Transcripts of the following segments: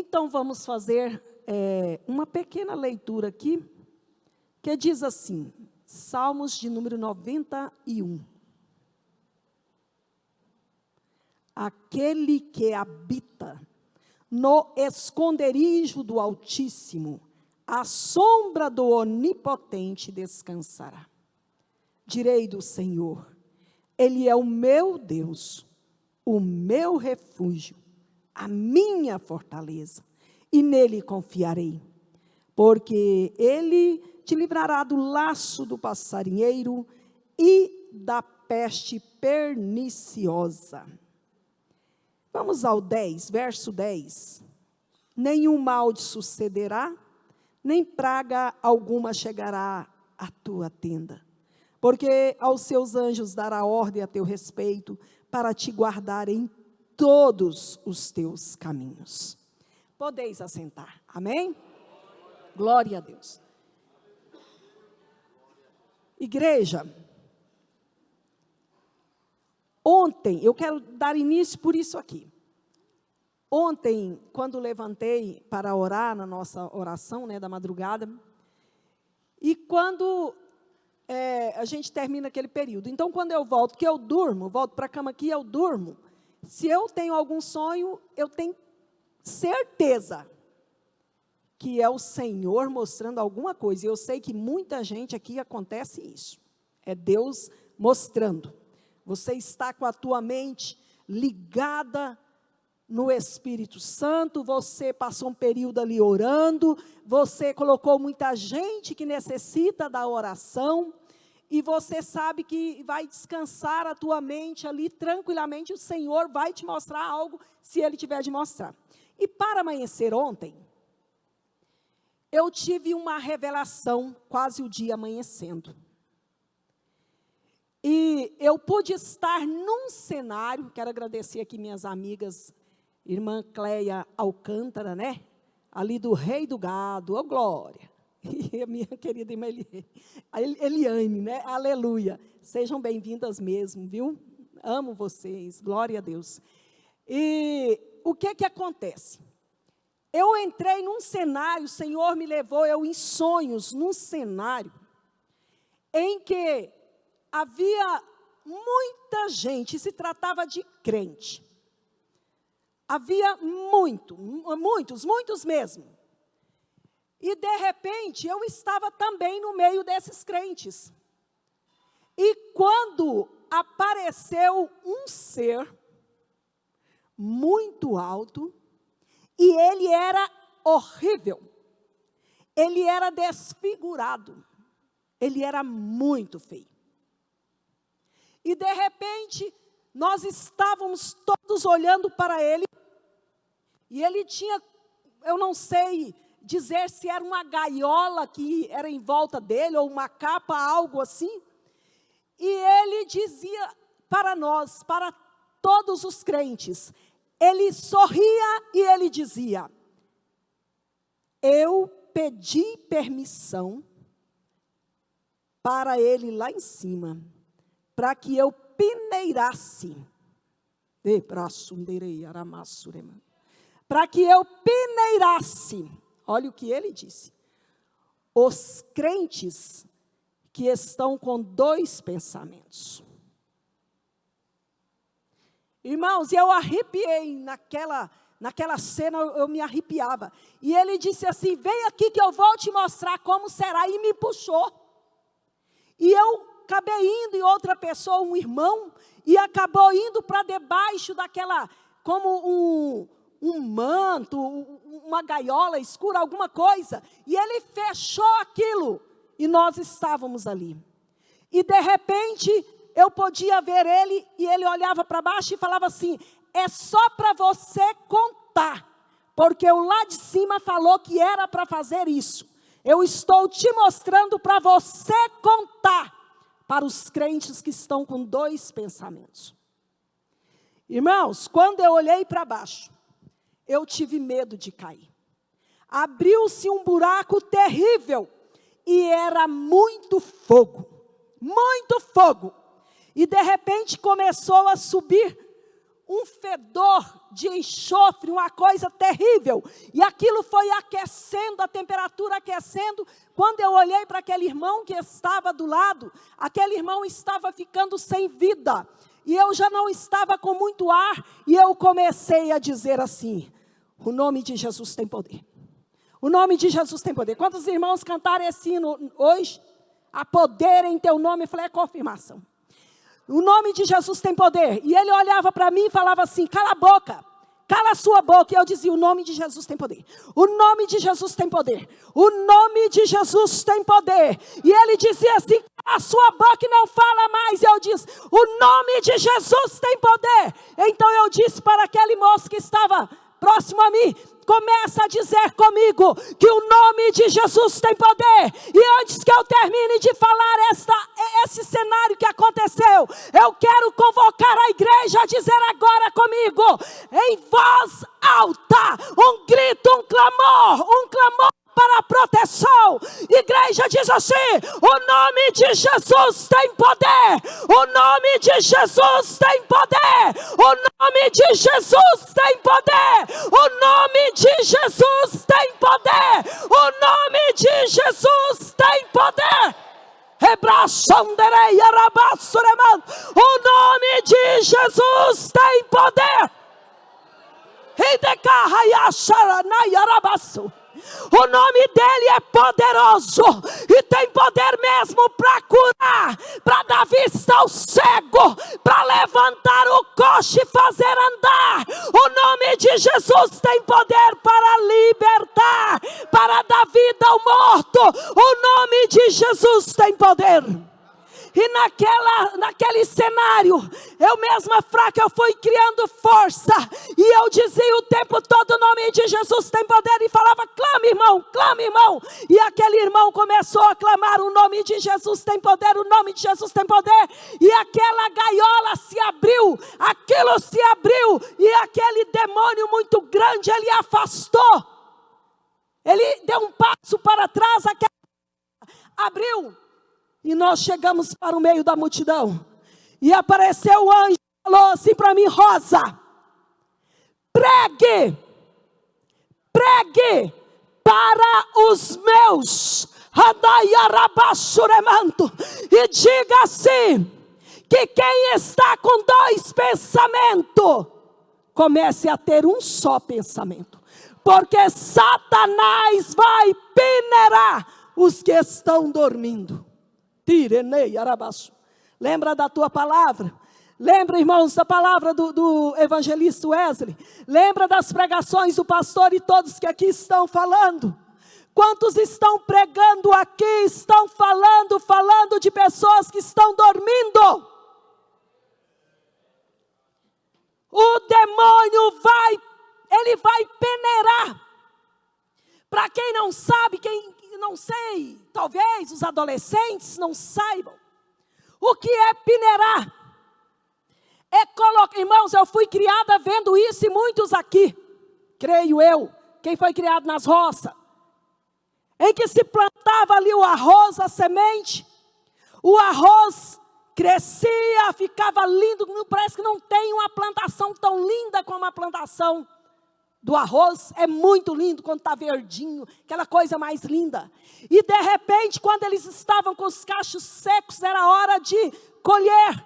Então, vamos fazer uma pequena leitura aqui, que diz assim, Salmos de número 91. Aquele que habita no esconderijo do Altíssimo, à sombra do Onipotente descansará. Direi do Senhor, Ele é o meu Deus, o meu refúgio, a minha fortaleza, e nele confiarei. Porque Ele te livrará do laço do passarinheiro e da peste perniciosa. Vamos ao 10, verso 10. Nenhum mal te sucederá, nem praga alguma chegará à tua tenda. Porque aos seus anjos dará ordem a teu respeito, para te guardar em todos os teus caminhos. Podeis assentar, amém? Glória a Deus. Igreja, ontem, eu quero dar início por isso aqui. Ontem, quando levantei para orar na nossa oração, da madrugada, e quando a gente termina aquele período. Então, quando eu volto, que eu durmo, volto para a cama aqui, eu durmo. Se eu tenho algum sonho, eu tenho certeza que é o Senhor mostrando alguma coisa. E eu sei que muita gente aqui acontece isso. É Deus mostrando. Você está com a tua mente ligada no Espírito Santo, você passou um período ali orando, você colocou muita gente que necessita da oração, e você sabe que vai descansar a tua mente ali tranquilamente, o Senhor vai te mostrar algo, se Ele tiver de mostrar. E para amanhecer ontem, eu tive uma revelação, quase o dia amanhecendo. E eu pude estar num cenário, quero agradecer aqui minhas amigas, irmã Cleia Alcântara, ali do Rei do Gado, ô glória, e a minha querida irmã Eliane, aleluia, sejam bem-vindas mesmo, viu? Amo vocês, glória a Deus. E o que acontece? Eu entrei num cenário, o Senhor me levou, eu em sonhos, num cenário, em que havia muita gente, se tratava de crente. Havia muitos mesmo. E de repente, eu estava também no meio desses crentes. E quando apareceu um ser muito alto, e ele era horrível, ele era desfigurado, ele era muito feio. E de repente, nós estávamos todos olhando para ele, e ele tinha, eu não sei dizer se era uma gaiola que era em volta dele, ou uma capa, algo assim, e ele dizia para nós, para todos os crentes, ele sorria e ele dizia, eu pedi permissão para ele lá em cima, para que eu peneirasse, para que eu peneirasse, olha o que ele disse, os crentes que estão com dois pensamentos. Irmãos, eu arrepiei naquela cena, eu me arrepiava. E ele disse assim, vem aqui que eu vou te mostrar como será, e me puxou. E eu acabei indo, e outra pessoa, um irmão, e acabou indo para debaixo daquela, como um manto, uma gaiola escura, alguma coisa, e ele fechou aquilo, e nós estávamos ali. E de repente, eu podia ver ele, e ele olhava para baixo e falava assim, é só para você contar, porque o lá de cima falou que era para fazer isso. Eu estou te mostrando para você contar, para os crentes que estão com dois pensamentos. Irmãos, quando eu olhei para baixo, eu tive medo de cair. Abriu-se um buraco terrível, e era muito fogo, e de repente começou a subir um fedor de enxofre, uma coisa terrível. E aquilo foi aquecendo, a temperatura aquecendo. Quando eu olhei para aquele irmão que estava do lado, aquele irmão estava ficando sem vida. E eu já não estava com muito ar, e eu comecei a dizer assim: o nome de Jesus tem poder. O nome de Jesus tem poder. Quando os irmãos cantarem esse hino hoje, há poder em teu nome, eu falei, é confirmação. O nome de Jesus tem poder. E ele olhava para mim e falava assim: cala a boca, cala a sua boca. E eu dizia: o nome de Jesus tem poder. O nome de Jesus tem poder. O nome de Jesus tem poder. E ele dizia assim: cala a sua boca e não fala mais. E eu disse: o nome de Jesus tem poder. Então eu disse para aquele moço que estava próximo a mim: começa a dizer comigo que o nome de Jesus tem poder. E antes que eu termine de falar esse cenário que aconteceu, eu quero convocar a igreja a dizer agora comigo, em voz alta, um grito, um clamor para a proteção. Igreja, diz assim: o nome de Jesus tem poder. O nome de Jesus tem poder. O nome de Jesus tem poder. O nome de Jesus tem poder. O nome de Jesus tem poder. O nome de Jesus tem poder. O nome dele é poderoso e tem poder mesmo para curar, para dar vista ao cego, para levantar o coxo e fazer andar. O nome de Jesus tem poder para libertar, para dar vida ao morto. O nome de Jesus tem poder. E naquele cenário, eu mesma fraca, eu fui criando força. E eu dizia o tempo todo: o nome de Jesus tem poder. E falava: clama, irmão, clama, irmão. E aquele irmão começou a clamar: o nome de Jesus tem poder, o nome de Jesus tem poder. E aquela gaiola se abriu, aquilo se abriu. E aquele demônio muito grande, ele afastou. Ele deu um passo para trás, abriu. E nós chegamos para o meio da multidão. E apareceu o anjo e falou assim para mim: Rosa, pregue para os meus, e diga assim, que quem está com dois pensamentos, comece a ter um só pensamento. Porque Satanás vai peneirar os que estão dormindo. Lembra da tua palavra? Lembra, irmãos, da palavra do evangelista Wesley? Lembra das pregações do pastor e todos que aqui estão falando? Quantos estão pregando aqui, estão falando de pessoas que estão dormindo? O demônio ele vai peneirar. Para quem não sabe, não sei, talvez os adolescentes não saibam o que é peneirar. Irmãos, eu fui criada vendo isso e muitos aqui, creio eu, quem foi criado nas roças, em que se plantava ali o arroz, a semente, o arroz crescia, ficava lindo, parece que não tem uma plantação tão linda como a plantação do arroz. É muito lindo quando está verdinho, aquela coisa mais linda. E de repente, quando eles estavam com os cachos secos, era hora de colher.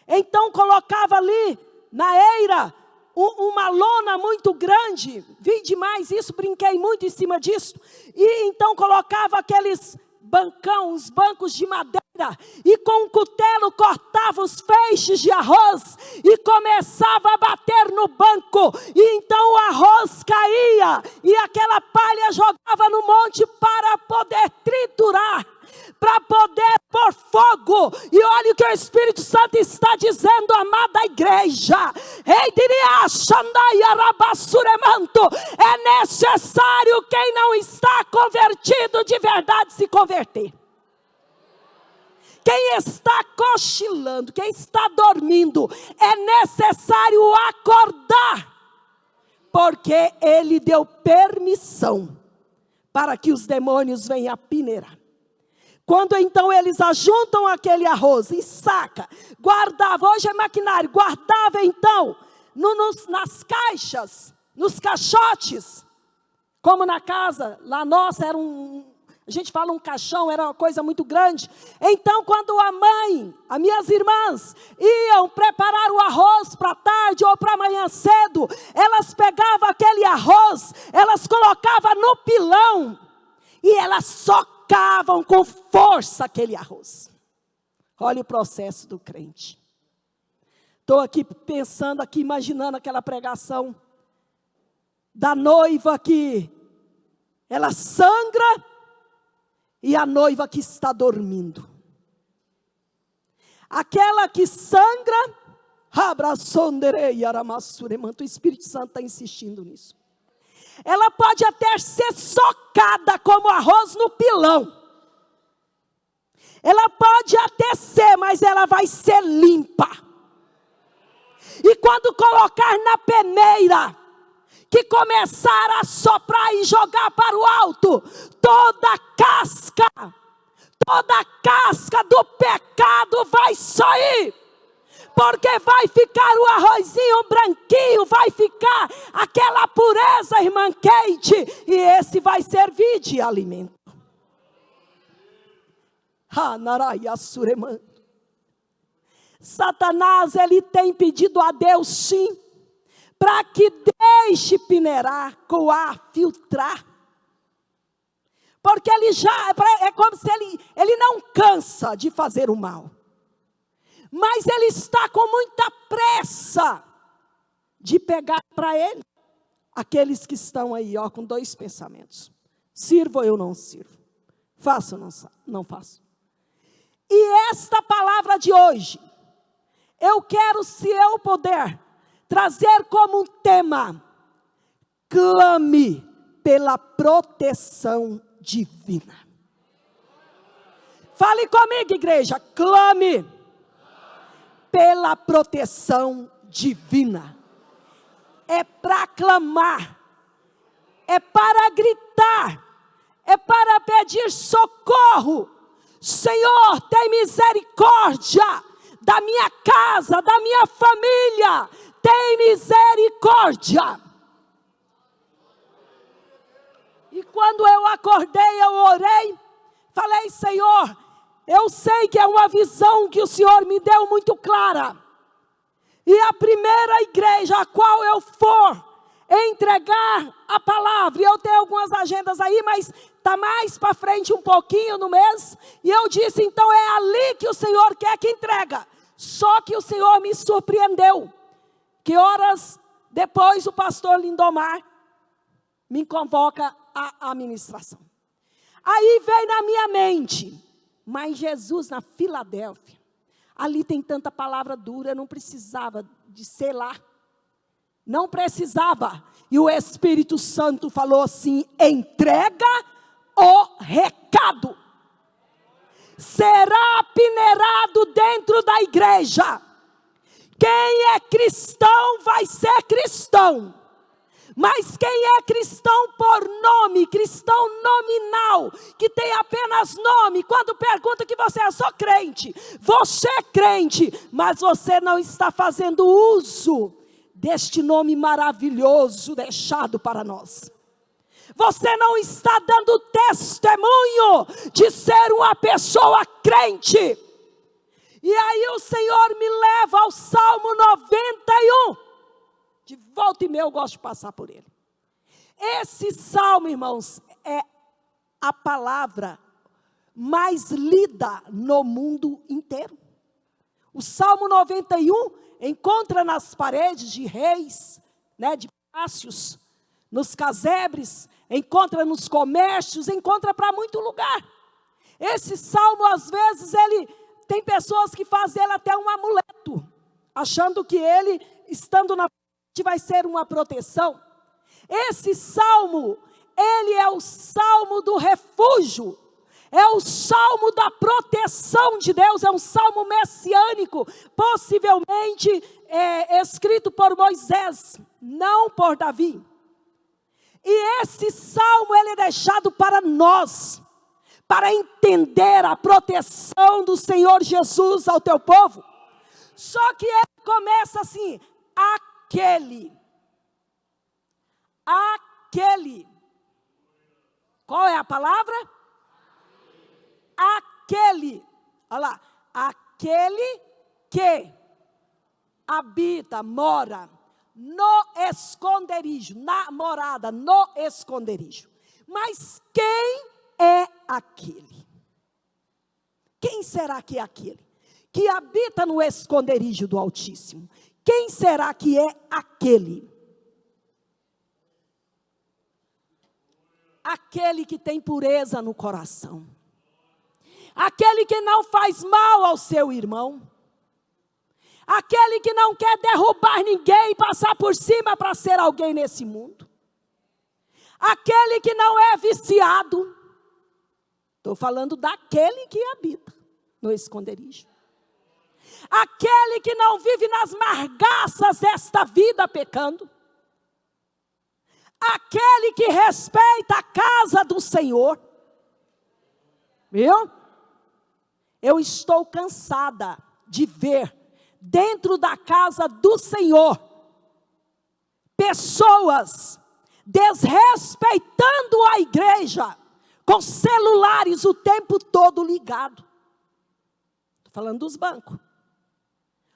Então colocava ali na eira uma lona muito grande. Vi demais isso, brinquei muito em cima disso. E então colocava aqueles uns bancos de madeira, e com um cutelo cortava os feixes de arroz e começava a bater no banco, e então o arroz caía e aquela palha jogava no monte para poder triturar, para poder pôr fogo. E olha o que o Espírito Santo está dizendo, amada igreja: é necessário quem não está convertido de verdade se converter. Quem está cochilando, quem está dormindo, é necessário acordar, porque ele deu permissão para que os demônios venham a peneirar. Quando então eles ajuntam aquele arroz em saca, guardava, hoje é maquinário, guardava então nas caixas, nos caixotes, como na casa, lá nossa era a gente fala um caixão, era uma coisa muito grande. Então quando a mãe, as minhas irmãs, iam preparar o arroz para tarde ou para amanhã cedo, elas pegavam aquele arroz, elas colocavam no pilão, e elas socavam com força aquele arroz. Olha o processo do crente. Estou aqui pensando, aqui imaginando aquela pregação da noiva que ela sangra e a noiva que está dormindo. Aquela que sangra, o Espírito Santo está insistindo nisso. Ela pode até ser socada como arroz no pilão. Ela pode até ser, mas ela vai ser limpa. E quando colocar na peneira, que começar a soprar e jogar para o alto, toda a casca do pecado vai sair. Porque vai ficar o arrozinho branquinho, vai ficar aquela pureza, irmã Kate, e esse vai servir de alimento. Satanás, ele tem pedido a Deus sim, para que deixe peneirar, coar, filtrar. Porque ele é como se ele não cansa de fazer o mal. Mas ele está com muita pressa de pegar para ele aqueles que estão aí, ó, com dois pensamentos. Sirvo ou eu não sirvo? Faço ou não faço? E esta palavra de hoje, eu quero, se eu puder, trazer como um tema: clame pela proteção divina. Fale comigo, igreja, clame pela proteção divina. É para clamar, é para gritar, é para pedir socorro. Senhor, tem misericórdia da minha casa, da minha família. Tem misericórdia. E quando eu acordei, eu orei, falei: Senhor, eu sei que é uma visão que o Senhor me deu muito clara. E a primeira igreja a qual eu for entregar a palavra, e eu tenho algumas agendas aí, mas está mais para frente um pouquinho no mês, e eu disse, então é ali que o Senhor quer que entrega. Só que o Senhor me surpreendeu, que horas depois o pastor Lindomar me convoca à administração. Aí veio na minha mente, mas Jesus na Filadélfia, ali tem tanta palavra dura, não precisava de ser lá. Não precisava. E o Espírito Santo falou assim: entrega o recado. Será peneirado dentro da igreja. Quem é cristão vai ser cristão. Mas quem é cristão por nome, cristão nominal, que tem apenas nome, quando pergunta que você é só crente, você é crente, mas você não está fazendo uso deste nome maravilhoso deixado para nós. Você não está dando testemunho de ser uma pessoa crente. E aí o Senhor me leva ao Salmo 91. De volta e meia eu gosto de passar por ele. Esse salmo, irmãos, é a palavra mais lida no mundo inteiro. O Salmo 91 encontra nas paredes de reis, né, de palácios, nos casebres, encontra nos comércios, encontra para muito lugar. Esse salmo, às vezes, ele tem pessoas que fazem ele até um amuleto, achando que ele, estando na vai ser uma proteção. Esse salmo, ele é o salmo do refúgio, é o salmo da proteção de Deus, é um salmo messiânico, possivelmente escrito por Moisés, não por Davi. E esse salmo, ele é deixado para nós, para entender a proteção do Senhor Jesus ao teu povo. Só que ele começa assim: aquele. Aquele. Qual é a palavra? Aquele. Olha lá. Aquele que habita, mora no esconderijo, na morada, no esconderijo. Mas quem é aquele? Quem será que é aquele? Que habita no esconderijo do Altíssimo. Quem será que é aquele? Aquele que tem pureza no coração. Aquele que não faz mal ao seu irmão. Aquele que não quer derrubar ninguém e passar por cima para ser alguém nesse mundo. Aquele que não é viciado. Estou falando daquele que habita no esconderijo. Aquele que não vive nas margaças desta vida pecando. Aquele que respeita a casa do Senhor. Viu? Eu estou cansada de ver dentro da casa do Senhor pessoas desrespeitando a igreja com celulares o tempo todo ligado. Estou falando dos bancos.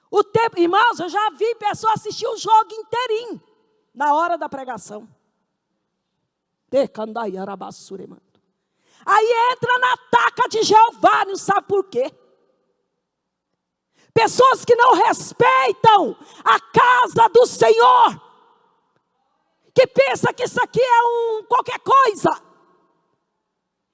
O tempo, irmãos, eu já vi pessoas assistir o jogo inteirinho na hora da pregação. Aí entra na taca de Jeová, não sabe por quê. Pessoas que não respeitam a casa do Senhor, que pensa que isso aqui é qualquer coisa,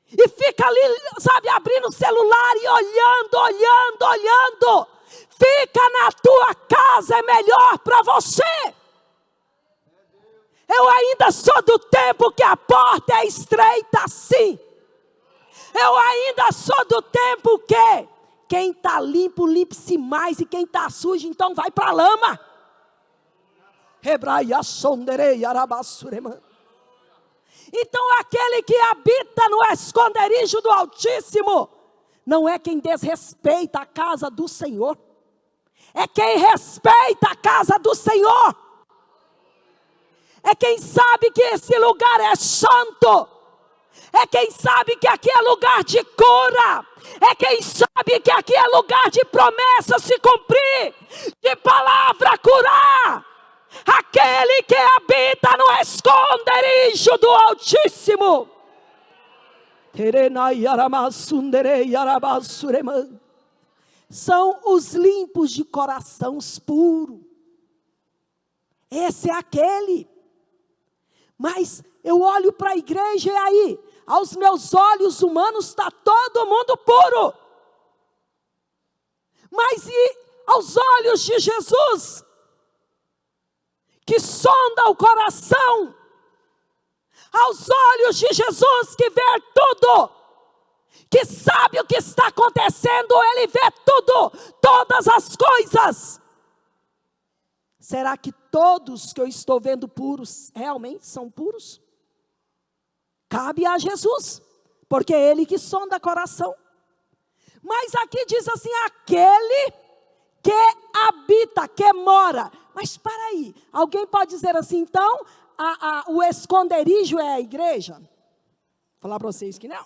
e fica ali, sabe, abrindo o celular e olhando. Fica na tua casa, é melhor para você. Eu ainda sou do tempo que a porta é estreita assim. Eu ainda sou do tempo que quem está limpo, limpe-se mais. E quem está sujo, então vai para a lama. Então aquele que habita no esconderijo do Altíssimo, não é quem desrespeita a casa do Senhor. É quem respeita a casa do Senhor. É quem sabe que esse lugar é santo. É quem sabe que aqui é lugar de cura. É quem sabe que aqui é lugar de promessa se cumprir. De palavra curar. Aquele que habita no esconderijo do Altíssimo. São os limpos de coração puro. Esse é aquele. Mas eu olho para a igreja e aí, aos meus olhos humanos, está todo mundo puro. Mas e aos olhos de Jesus, que sonda o coração, aos olhos de Jesus que vê tudo, que sabe o que está acontecendo, ele vê tudo, todas as coisas. Será que todos que eu estou vendo puros, realmente são puros? Cabe a Jesus, porque é Ele que sonda coração. Mas aqui diz assim, aquele que habita, que mora. Mas para aí, alguém pode dizer assim, então, o esconderijo é a igreja? Vou falar para vocês que não.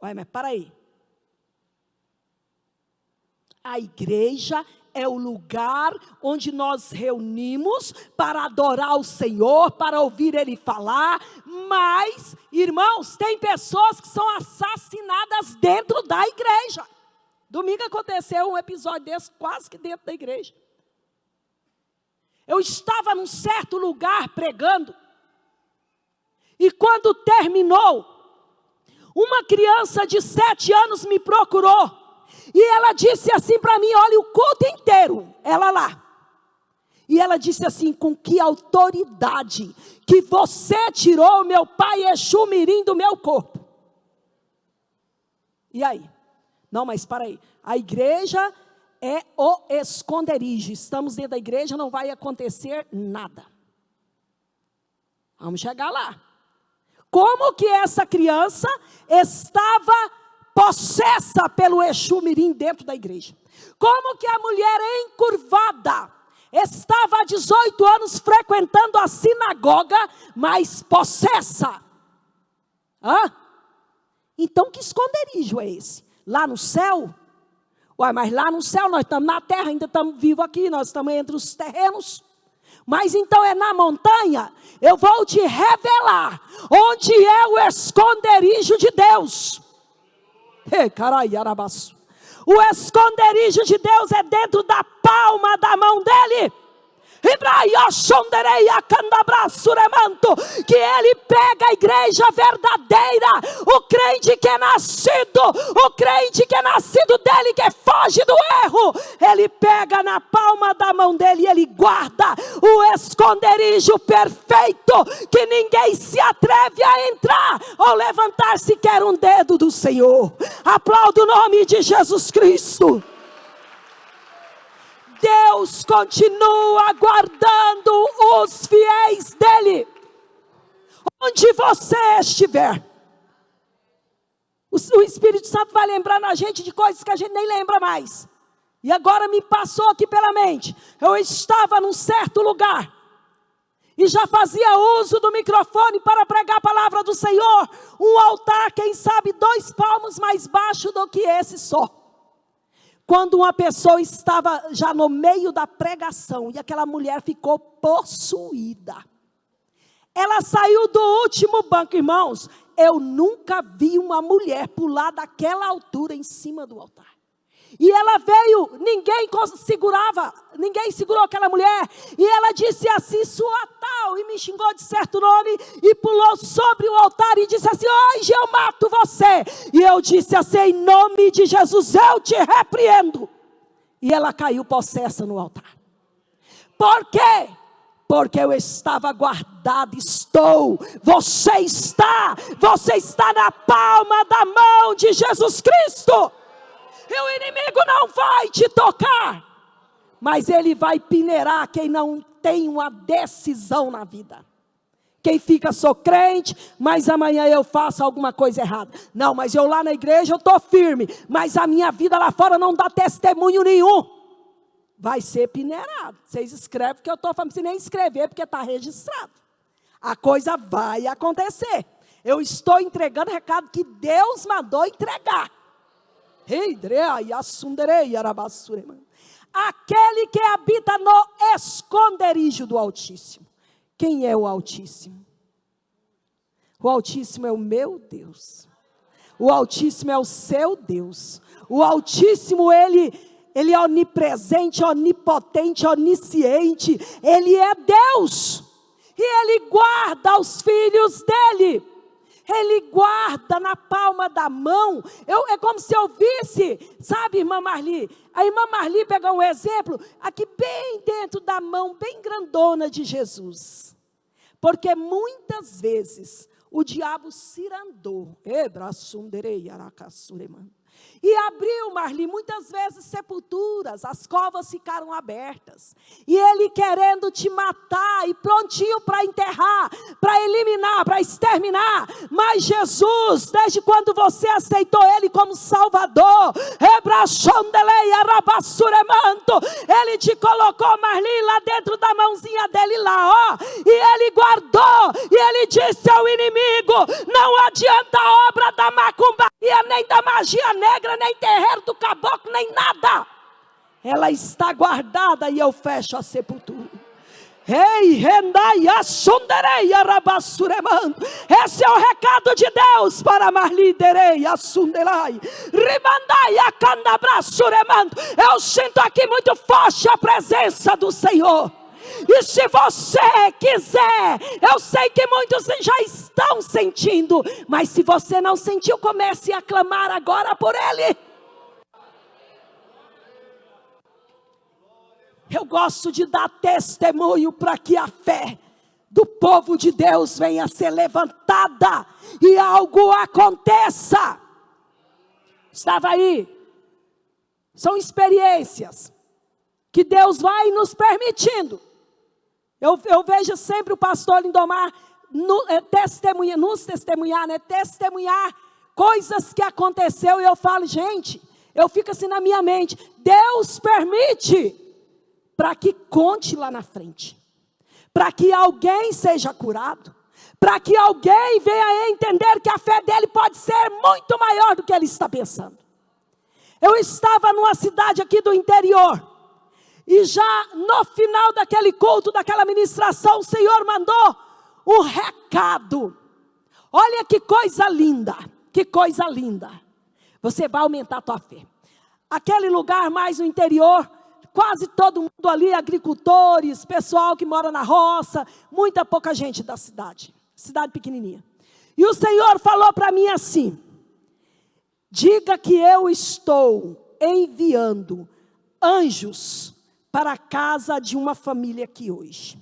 Ué, mas para aí. A igreja é o lugar onde nós reunimos para adorar o Senhor, para ouvir Ele falar. Mas, irmãos, tem pessoas que são assassinadas dentro da igreja. Domingo aconteceu um episódio desse, quase que dentro da igreja. Eu estava num certo lugar pregando, e quando terminou, uma criança de 7 anos me procurou. E ela disse assim para mim, olha, o culto inteiro, ela lá. E ela disse assim, com que autoridade que você tirou o meu pai Exu Mirim do meu corpo. E aí? Não, mas para aí. A igreja é o esconderijo. Estamos dentro da igreja, não vai acontecer nada. Vamos chegar lá. Como que essa criança estava possessa pelo Exu Mirim dentro da igreja? Como que a mulher encurvada, estava há 18 anos frequentando a sinagoga, mas possessa. Então que esconderijo é esse? Lá no céu? Ué, mas lá no céu nós estamos na terra, ainda estamos vivos aqui, nós estamos entre os terrenos. Mas então é na montanha. Eu vou te revelar onde é o esconderijo de Deus. O esconderijo de Deus é dentro da palma da mão dele. Que ele pega a igreja verdadeira, o crente que é nascido dele, que foge do erro, ele pega na palma da mão dele e ele guarda o esconderijo perfeito, que ninguém se atreve a entrar ou levantar sequer um dedo do Senhor. Aplauda o nome de Jesus Cristo. Deus continua guardando os fiéis dele. Onde você estiver, o Espírito Santo vai lembrando a gente de coisas que a gente nem lembra mais. E agora me passou aqui pela mente. Eu estava num certo lugar e já fazia uso do microfone para pregar a palavra do Senhor. Um altar, quem sabe, 2 palmos mais baixo do que esse só. Quando uma pessoa estava já no meio da pregação e aquela mulher ficou possuída. Ela saiu do último banco, irmãos. Eu nunca vi uma mulher pular daquela altura em cima do altar. E ela veio, ninguém segurou aquela mulher. E ela disse assim, sua tal, e me xingou de certo nome, e pulou sobre o altar e disse assim, hoje eu mato você. E eu disse assim, em nome de Jesus, eu te repreendo. E ela caiu possessa no altar. Por quê? Porque eu estava guardado, você está na palma da mão de Jesus Cristo. E o inimigo não vai te tocar, mas ele vai peneirar quem não tem uma decisão na vida. Quem fica, sou crente, mas amanhã eu faço alguma coisa errada. Não, mas eu lá na igreja eu estou firme, mas a minha vida lá fora não dá testemunho nenhum. Vai ser peneirado. Vocês escrevem, porque eu estou falando, não precisa nem escrever, porque está registrado. A coisa vai acontecer. Eu estou entregando o recado que Deus mandou entregar. Aquele que habita no esconderijo do Altíssimo. Quem é o Altíssimo? O Altíssimo é o meu Deus. O Altíssimo é o seu Deus. O Altíssimo, ele é onipresente, onipotente, onisciente. Ele é Deus. E ele guarda os filhos dele. Ele guarda na palma da mão. É como se eu visse, sabe, irmã Marli? A irmã Marli pegou um exemplo, aqui bem dentro da mão, bem grandona de Jesus. Porque muitas vezes o diabo cirandou. E abriu, Marli, muitas vezes sepulturas, as covas ficaram abertas. E ele querendo te matar e prontinho para enterrar, para eliminar, para exterminar. Mas Jesus, desde quando você aceitou ele como Salvador, ele te colocou, Marli, lá dentro da mãozinha dele lá, ó. E ele guardou, e ele disse ao inimigo, não adianta a obra da macumbaria, nem da magia negra, nem terreiro do caboclo, nem nada. Ela está guardada e eu fecho a sepultura. Esse é o recado de Deus para Marliderei. Eu sinto aqui muito forte a presença do Senhor. E se você quiser, eu sei que muitos já estão sentindo, mas se você não sentiu, comece a clamar agora por Ele. Eu gosto de dar testemunho para que a fé do povo de Deus venha a ser levantada e algo aconteça. Estava aí. São experiências que Deus vai nos permitindo. Eu vejo sempre o pastor Lindomar nos testemunhar, né? Testemunhar coisas que aconteceu, e eu falo, gente, eu fico assim na minha mente, Deus permite, para que conte lá na frente, para que alguém seja curado, para que alguém venha a entender que a fé dele pode ser muito maior do que ele está pensando. Eu estava numa cidade aqui do interior, e já no final daquele culto, daquela ministração, o Senhor mandou um recado. Olha que coisa linda, que coisa linda. Você vai aumentar a tua fé. Aquele lugar mais no interior, quase todo mundo ali, agricultores, pessoal que mora na roça, muita pouca gente da cidade, cidade pequenininha. E o Senhor falou para mim assim: diga que eu estou enviando anjos para a casa de uma família aqui hoje.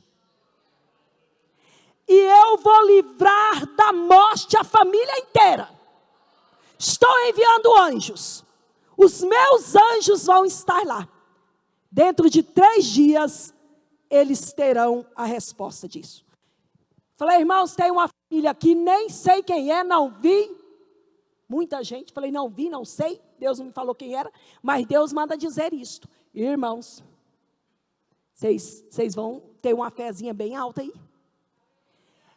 E eu vou livrar da morte a família inteira. Estou enviando anjos. Os meus anjos vão estar lá. Dentro de 3 dias, eles terão a resposta disso. Falei, irmãos, tem uma família aqui, nem sei quem é, não vi. Muita gente, falei, não vi, não sei. Deus não me falou quem era, mas Deus manda dizer isto. Irmãos, vocês vão ter uma fezinha bem alta aí.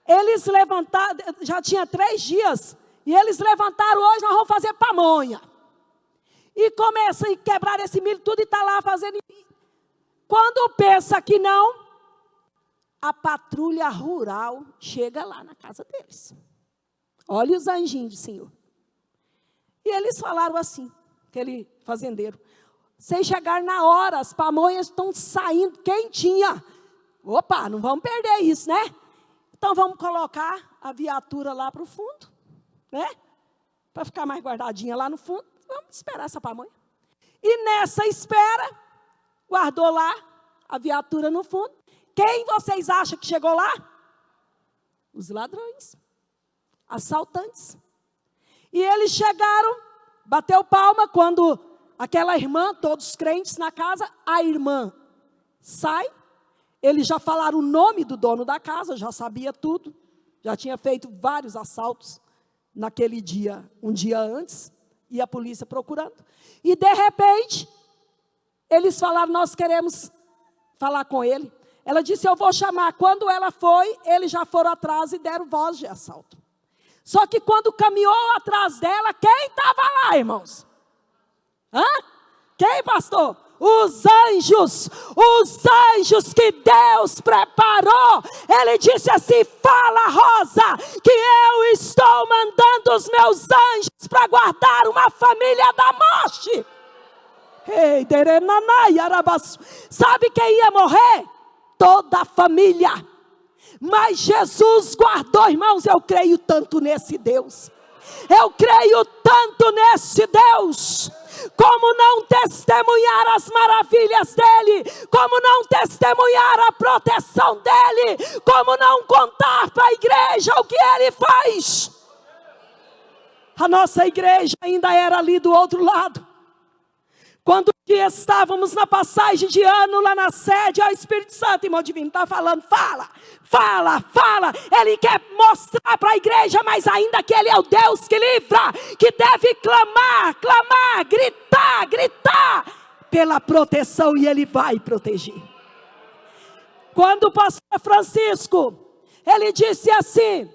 Eles levantaram, já tinha 3 dias, e eles levantaram hoje, nós vamos fazer pamonha. E começam a quebrar esse milho tudo e está lá fazendo. Quando pensa que não, a patrulha rural chega lá na casa deles. Olha os anjinhos do Senhor. E eles falaram assim, aquele fazendeiro: vocês chegaram na hora, as pamonhas estão saindo quentinha. Opa, não vamos perder isso, né? Então vamos colocar a viatura lá para o fundo, né? Para ficar mais guardadinha lá no fundo. Vamos esperar essa pamonha. E nessa espera, guardou lá a viatura no fundo. Quem vocês acham que chegou lá? Os ladrões, assaltantes. E eles chegaram, bateu palma quando aquela irmã, todos crentes na casa, a irmã sai. Eles já falaram o nome do dono da casa, já sabia tudo. Já tinha feito vários assaltos naquele dia, um dia antes. E a polícia procurando. E de repente, eles falaram, nós queremos falar com ele. Ela disse, eu vou chamar. Quando ela foi, eles já foram atrás e deram voz de assalto. Só que quando caminhou atrás dela, quem estava lá, irmãos? Hã? Quem, pastor? Os anjos que Deus preparou. Ele disse assim, fala, Rosa, que eu estou mandando os meus anjos para guardar uma família da morte. Sabe quem ia morrer? Toda a família. Mas Jesus guardou, irmãos, eu creio tanto nesse Deus. Eu creio tanto nesse Deus. Como não testemunhar as maravilhas dEle? Como não testemunhar a proteção dEle? Como não contar para a igreja o que Ele faz? A nossa igreja ainda era ali do outro lado. Quando estávamos na passagem de ano lá na sede, o Espírito Santo, irmão divino, está falando, fala. Ele quer mostrar para a igreja, mas ainda que Ele é o Deus que livra, que deve clamar, gritar pela proteção, e Ele vai proteger. Quando o pastor Francisco, ele disse assim,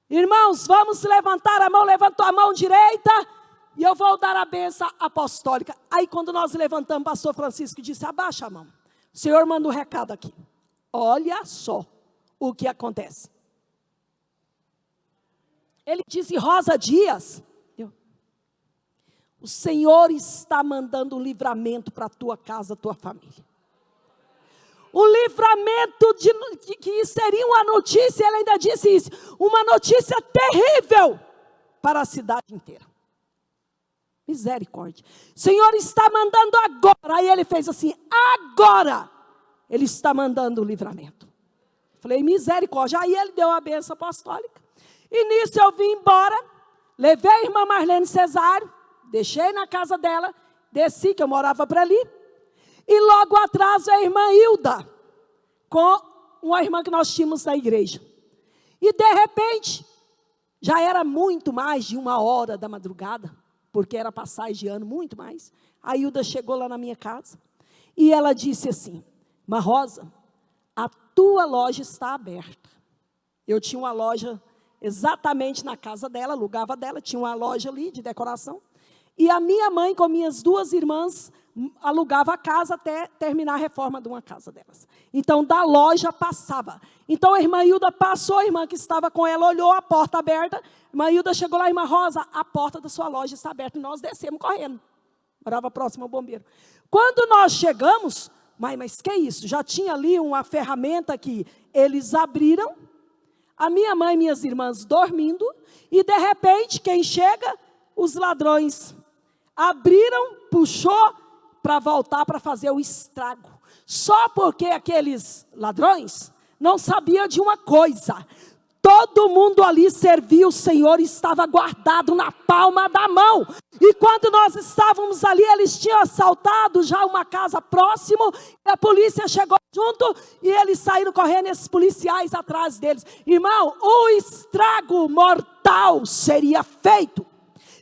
irmãos, vamos levantar a mão, levantou a mão direita, e eu vou dar a bênção apostólica. Aí quando nós levantamos, o pastor Francisco disse, abaixa a mão. O Senhor manda um recado aqui. Olha só o que acontece. Ele disse, Rosa Dias, o Senhor está mandando um livramento para a tua casa, tua família. Um livramento que seria uma notícia, ele ainda disse isso, uma notícia terrível para a cidade inteira. Misericórdia. O Senhor está mandando agora. Aí ele fez assim, agora Ele está mandando o livramento. Falei, misericórdia. Aí ele deu a bênção apostólica. E nisso eu vim embora, levei a irmã Marlene Cesário, deixei na casa dela, desci, que eu morava para ali. E logo atrás a irmã Hilda, com uma irmã que nós tínhamos na igreja. E de repente, já era muito mais de 1h da madrugada, porque era passagem de ano, muito mais. A Hilda chegou lá na minha casa. E ela disse assim: Irmã Rosa, a tua loja está aberta. Eu tinha uma loja exatamente na casa dela, alugava dela, tinha uma loja ali de decoração. E a minha mãe com minhas duas irmãs alugava a casa até terminar a reforma de uma casa delas. Então, da loja passava. Então, a irmã Hilda passou, a irmã que estava com ela olhou a porta aberta. A irmã Hilda chegou lá: Irmã Rosa, a porta da sua loja está aberta. E nós descemos correndo. Morava próximo ao bombeiro. Quando nós chegamos, mas que isso? Já tinha ali uma ferramenta que eles abriram. A minha mãe e minhas irmãs dormindo. E, de repente, quem chega? Os ladrões. Abriram, puxou para voltar para fazer o estrago. Só porque aqueles ladrões não sabiam de uma coisa: todo mundo ali servia o Senhor e estava guardado na palma da mão. E quando nós estávamos ali, eles tinham assaltado já uma casa próximo, a polícia chegou junto e eles saíram correndo, esses policiais atrás deles. Irmão, o estrago mortal seria feito.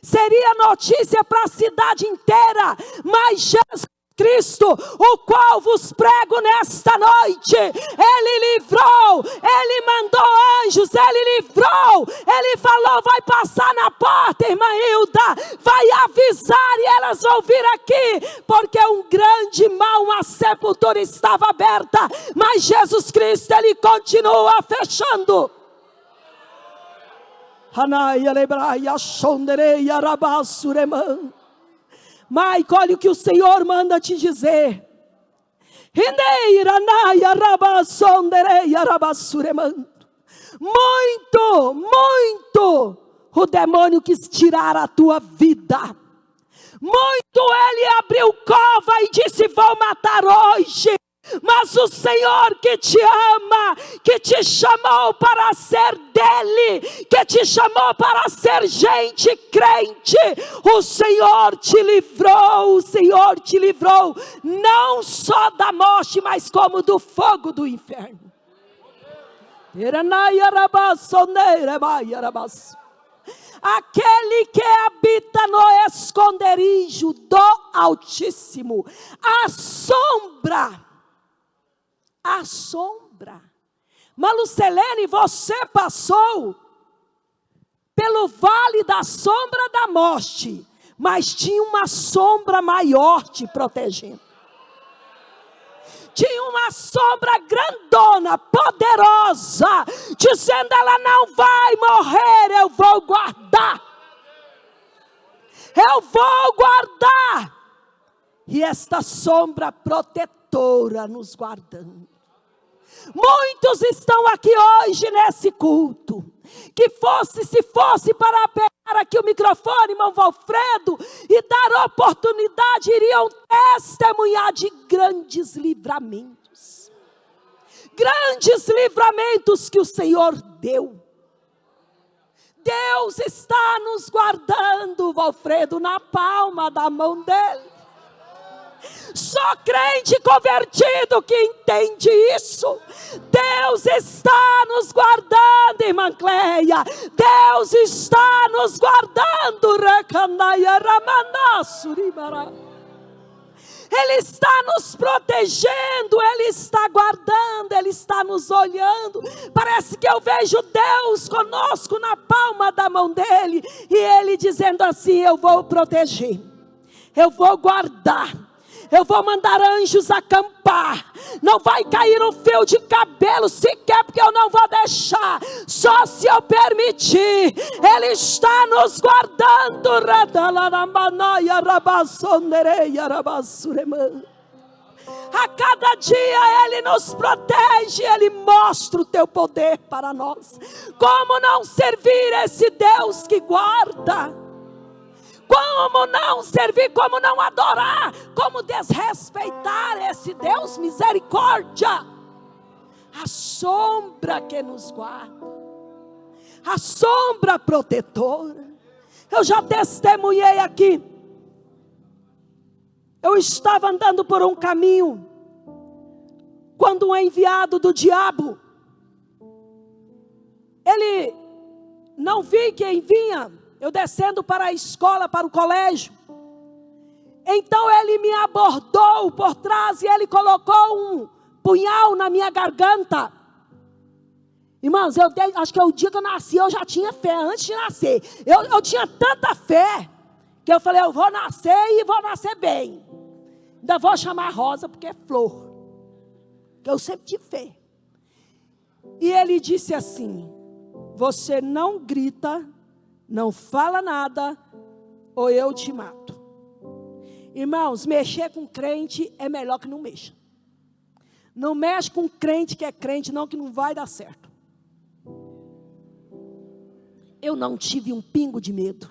Seria notícia para a cidade inteira, mas Jesus Cristo, o qual vos prego nesta noite, Ele livrou, Ele mandou anjos, Ele livrou, Ele falou: vai passar na porta, irmã Hilda, vai avisar e elas vão vir aqui, porque um grande mal, uma sepultura estava aberta, mas Jesus Cristo, Ele continua fechando. Mas olha o que o Senhor manda te dizer. Muito o demônio quis tirar a tua vida. Muito ele abriu cova e disse: vou matar hoje. Mas o Senhor que te ama, que te chamou para ser dele, que te chamou para ser gente crente, o Senhor te livrou, não só da morte, mas como do fogo do inferno. Aquele que habita no esconderijo do Altíssimo, a sombra. Malucelene, você passou pelo vale da sombra da morte, mas tinha uma sombra maior te protegendo. Tinha uma sombra grandona, poderosa, dizendo: ela não vai morrer, eu vou guardar. Eu vou guardar. E esta sombra protetora nos guardando. Muitos estão aqui hoje nesse culto, que se fosse para pegar aqui o microfone, irmão Valfredo, e dar oportunidade, iriam testemunhar de grandes livramentos. Grandes livramentos que o Senhor deu. Deus está nos guardando, Valfredo, na palma da mão dele. Só crente convertido que entende isso. Deus está nos guardando, irmã Cleia. Deus está nos guardando. Ele está nos protegendo, Ele está guardando, Ele está nos olhando. Parece que eu vejo Deus conosco na palma da mão dEle. E Ele dizendo assim: eu vou proteger, eu vou guardar. Eu vou mandar anjos acampar. Não vai cair um fio de cabelo sequer, porque eu não vou deixar. Só se eu permitir. Ele está nos guardando. A cada dia Ele nos protege. Ele mostra o teu poder para nós. Como não servir esse Deus que guarda? Como não servir, como não adorar, como desrespeitar esse Deus misericórdia? A sombra que nos guarda, a sombra protetora. Eu já testemunhei aqui. Eu estava andando por um caminho, quando um enviado do diabo, ele não vi quem vinha. Eu descendo para a escola, para o colégio. Então ele me abordou por trás e ele colocou um punhal na minha garganta. Irmãos, acho que é o dia que eu nasci, eu já tinha fé, antes de nascer. Eu tinha tanta fé, que eu falei, eu vou nascer e vou nascer bem. Ainda vou chamar Rosa, porque é flor. Eu sempre tive fé. E ele disse assim, você não grita, não fala nada, ou eu te mato. Irmãos, mexer com crente é melhor que não mexa. Não mexe com crente que é crente, não, que não vai dar certo. Eu não tive um pingo de medo.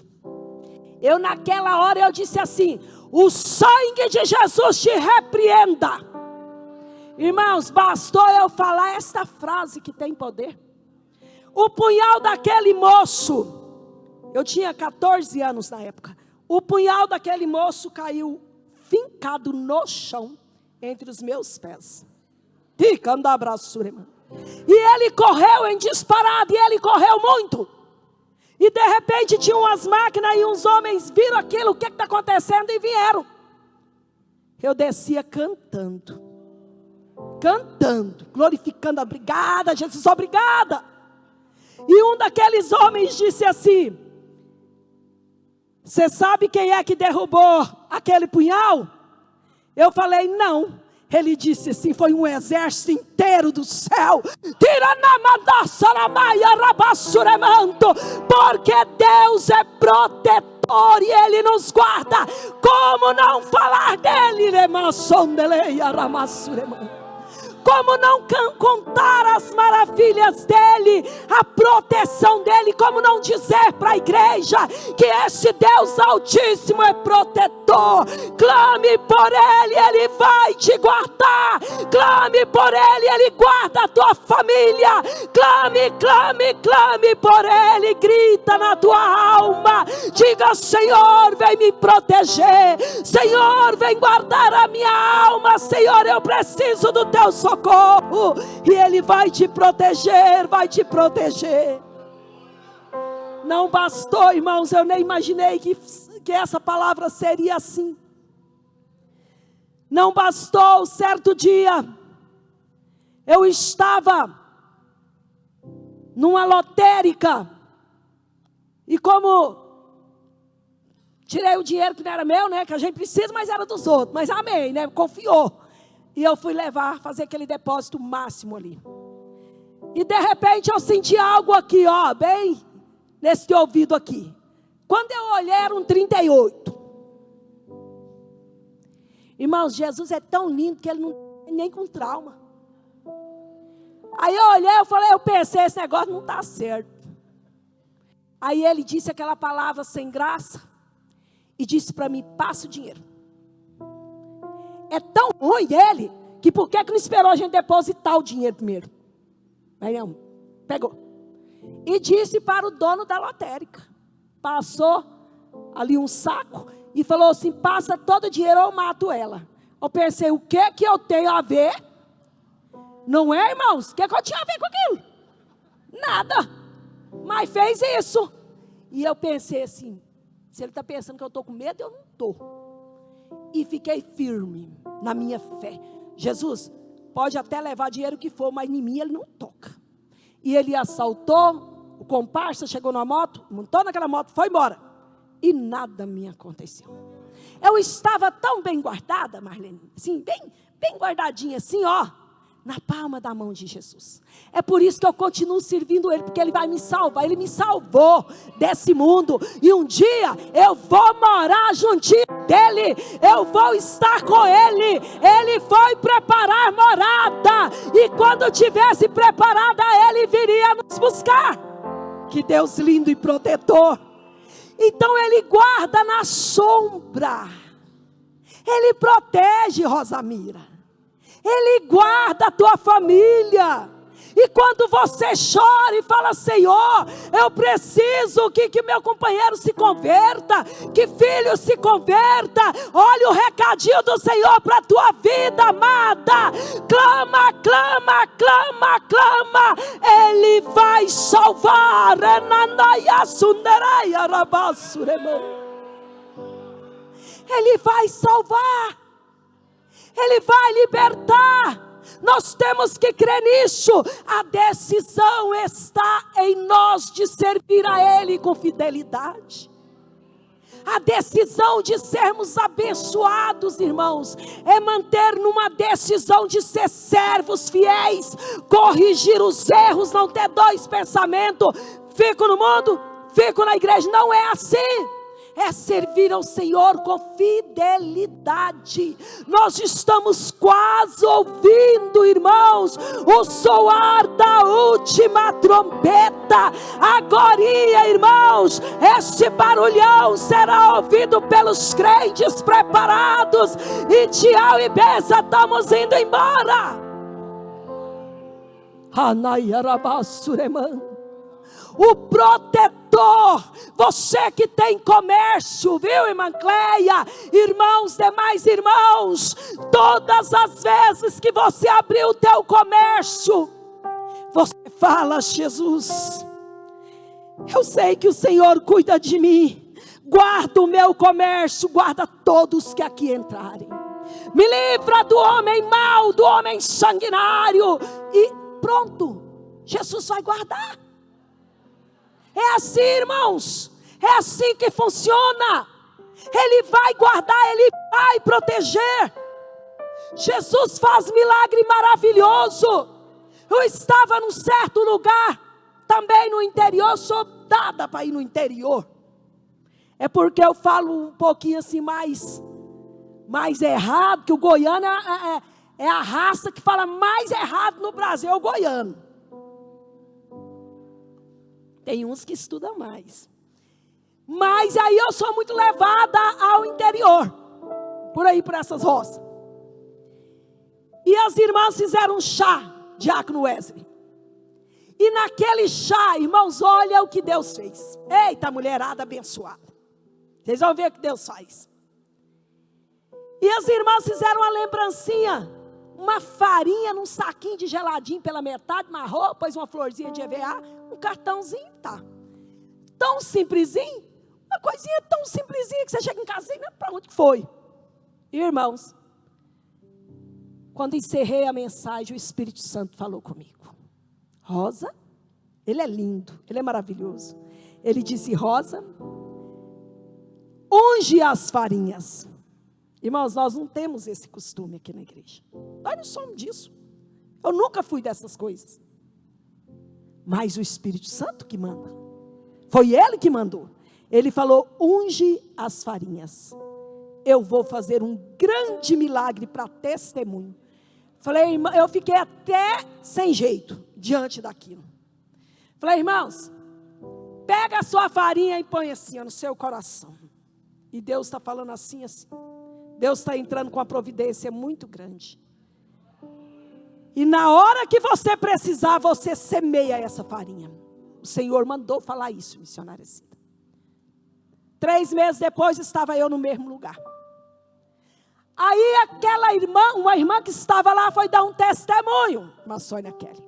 Eu naquela hora eu disse assim, o sangue de Jesus te repreenda. Irmãos, bastou eu falar esta frase que tem poder. O punhal daquele moço, eu tinha 14 anos na época. O punhal daquele moço caiu fincado no chão, entre os meus pés. Ficando abraço, irmão. E ele correu em disparada, e ele correu muito. E de repente tinha umas máquinas e uns homens viram aquilo, o que está acontecendo, e vieram. Eu descia cantando, glorificando, obrigada Jesus, obrigada. E um daqueles homens disse assim, você sabe quem é que derrubou aquele punhal? Eu falei, não. Ele disse assim, foi um exército inteiro do céu. Porque Deus é protetor e Ele nos guarda. Como não falar dele? Como não contar as maravilhas dele, a proteção dele, como não dizer para a igreja que esse Deus Altíssimo é protetor. Clame por ele, ele vai te guardar. Clame por ele, ele guarda a tua família. Clame por ele, grita na tua alma, diga, Senhor, vem me proteger, Senhor, vem guardar a minha alma, Senhor, eu preciso do teu socorro. E ele vai te proteger, vai te proteger. Não bastou, irmãos, eu nem imaginei que essa palavra seria assim. Não bastou, certo dia eu estava numa lotérica, e como tirei o dinheiro que não era meu, né, que a gente precisa, mas era dos outros, mas amém, né, confiou. E eu fui fazer aquele depósito máximo ali. E de repente eu senti algo aqui, ó, bem nesse ouvido aqui. Quando eu olhei, era um 38. Irmãos, Jesus é tão lindo que ele não tem nem com trauma. Aí eu olhei, eu pensei, esse negócio não está certo. Aí ele disse aquela palavra sem graça e disse para mim, passa o dinheiro. É tão ruim ele, que por que não esperou a gente depositar o dinheiro primeiro? Aí não, pegou. E disse para o dono da lotérica. Passou ali um saco e falou assim, passa todo o dinheiro ou eu mato ela. Eu pensei, o que eu tenho a ver? Não é, irmãos? O que eu tinha a ver com aquilo? Nada. Mas fez isso. E eu pensei assim, se ele está pensando que eu estou com medo, eu não estou. E fiquei firme na minha fé. Jesus, pode até levar dinheiro que for, mas em mim ele não toca. E ele assaltou, o comparsa chegou na moto, montou naquela moto, foi embora. E nada me aconteceu. Eu estava tão bem guardada, Marlene, assim, bem guardadinha, assim, ó, na palma da mão de Jesus. É por isso que eu continuo servindo Ele, porque Ele vai me salvar. Ele me salvou desse mundo, e um dia eu vou morar juntinho dEle, eu vou estar com Ele. Ele foi preparar morada, e quando tivesse preparada, Ele viria nos buscar. Que Deus lindo e protetor. Então Ele guarda na sombra, Ele protege, Rosamira, Ele guarda a tua família. E quando você chora e fala, Senhor, eu preciso que meu companheiro se converta, que filho se converta, olha o recadinho do Senhor para a tua vida, amada. Clama, clama, clama, clama, Ele vai salvar. Ele vai salvar, Ele vai libertar. Nós temos que crer nisso. A decisão está em nós de servir a Ele com fidelidade. A decisão de sermos abençoados, irmãos, é manter numa decisão de ser servos fiéis, corrigir os erros, não ter dois pensamentos: fico no mundo, fico na igreja. Não é assim. É servir ao Senhor com fidelidade. Nós estamos quase ouvindo, irmãos, o soar da última trombeta. Agorinha, irmãos, este barulhão será ouvido pelos crentes preparados. E tchau e benção, estamos indo embora. Anayarabassureman. O protetor, você que tem comércio, viu, irmã Cleia, irmãos, demais irmãos, todas as vezes que você abrir o teu comércio, você fala: Jesus, eu sei que o Senhor cuida de mim, guarda o meu comércio, guarda todos que aqui entrarem, me livra do homem mau, do homem sanguinário, e pronto, Jesus vai guardar. É assim, irmãos, é assim que funciona. Ele vai guardar, Ele vai proteger. Jesus faz milagre maravilhoso. Eu estava num certo lugar, também no interior, sou dada para ir no interior. É porque eu falo um pouquinho assim mais errado, que o goiano é a raça que fala mais errado no Brasil, é o goiano. Tem uns que estudam mais. Mas aí eu sou muito levada ao interior, por aí, por essas roças. E as irmãs fizeram um chá, Diácono Wesley. E naquele chá, irmãos, olha o que Deus fez. Eita, mulherada abençoada. Vocês vão ver o que Deus faz. E as irmãs fizeram uma lembrancinha, uma farinha num saquinho de geladinho pela metade, uma roupa, depois uma florzinha de EVA, um cartãozinho, tá. Tão simplesinho, uma coisinha tão simplesinha que você chega em casa e não, para onde foi? Irmãos, quando encerrei a mensagem, o Espírito Santo falou comigo: Rosa, ele é lindo, ele é maravilhoso. Ele disse: Rosa, unge as farinhas. Irmãos, nós não temos esse costume aqui na igreja. Nós não somos disso. Eu nunca fui dessas coisas. Mas o Espírito Santo que manda. Foi Ele que mandou. Ele falou: unge as farinhas. Eu vou fazer um grande milagre para testemunho. Falei, irmão, eu fiquei até sem jeito diante daquilo. Falei: irmãos, pega a sua farinha e põe assim, ó, no seu coração. E Deus está falando assim. Deus está entrando com uma providência muito grande. E na hora que você precisar, você semeia essa farinha. O Senhor mandou falar isso, missionária Cida. 3 meses depois, estava eu no mesmo lugar. Aí aquela irmã, uma irmã que estava lá, foi dar um testemunho, uma Sônia Kelly.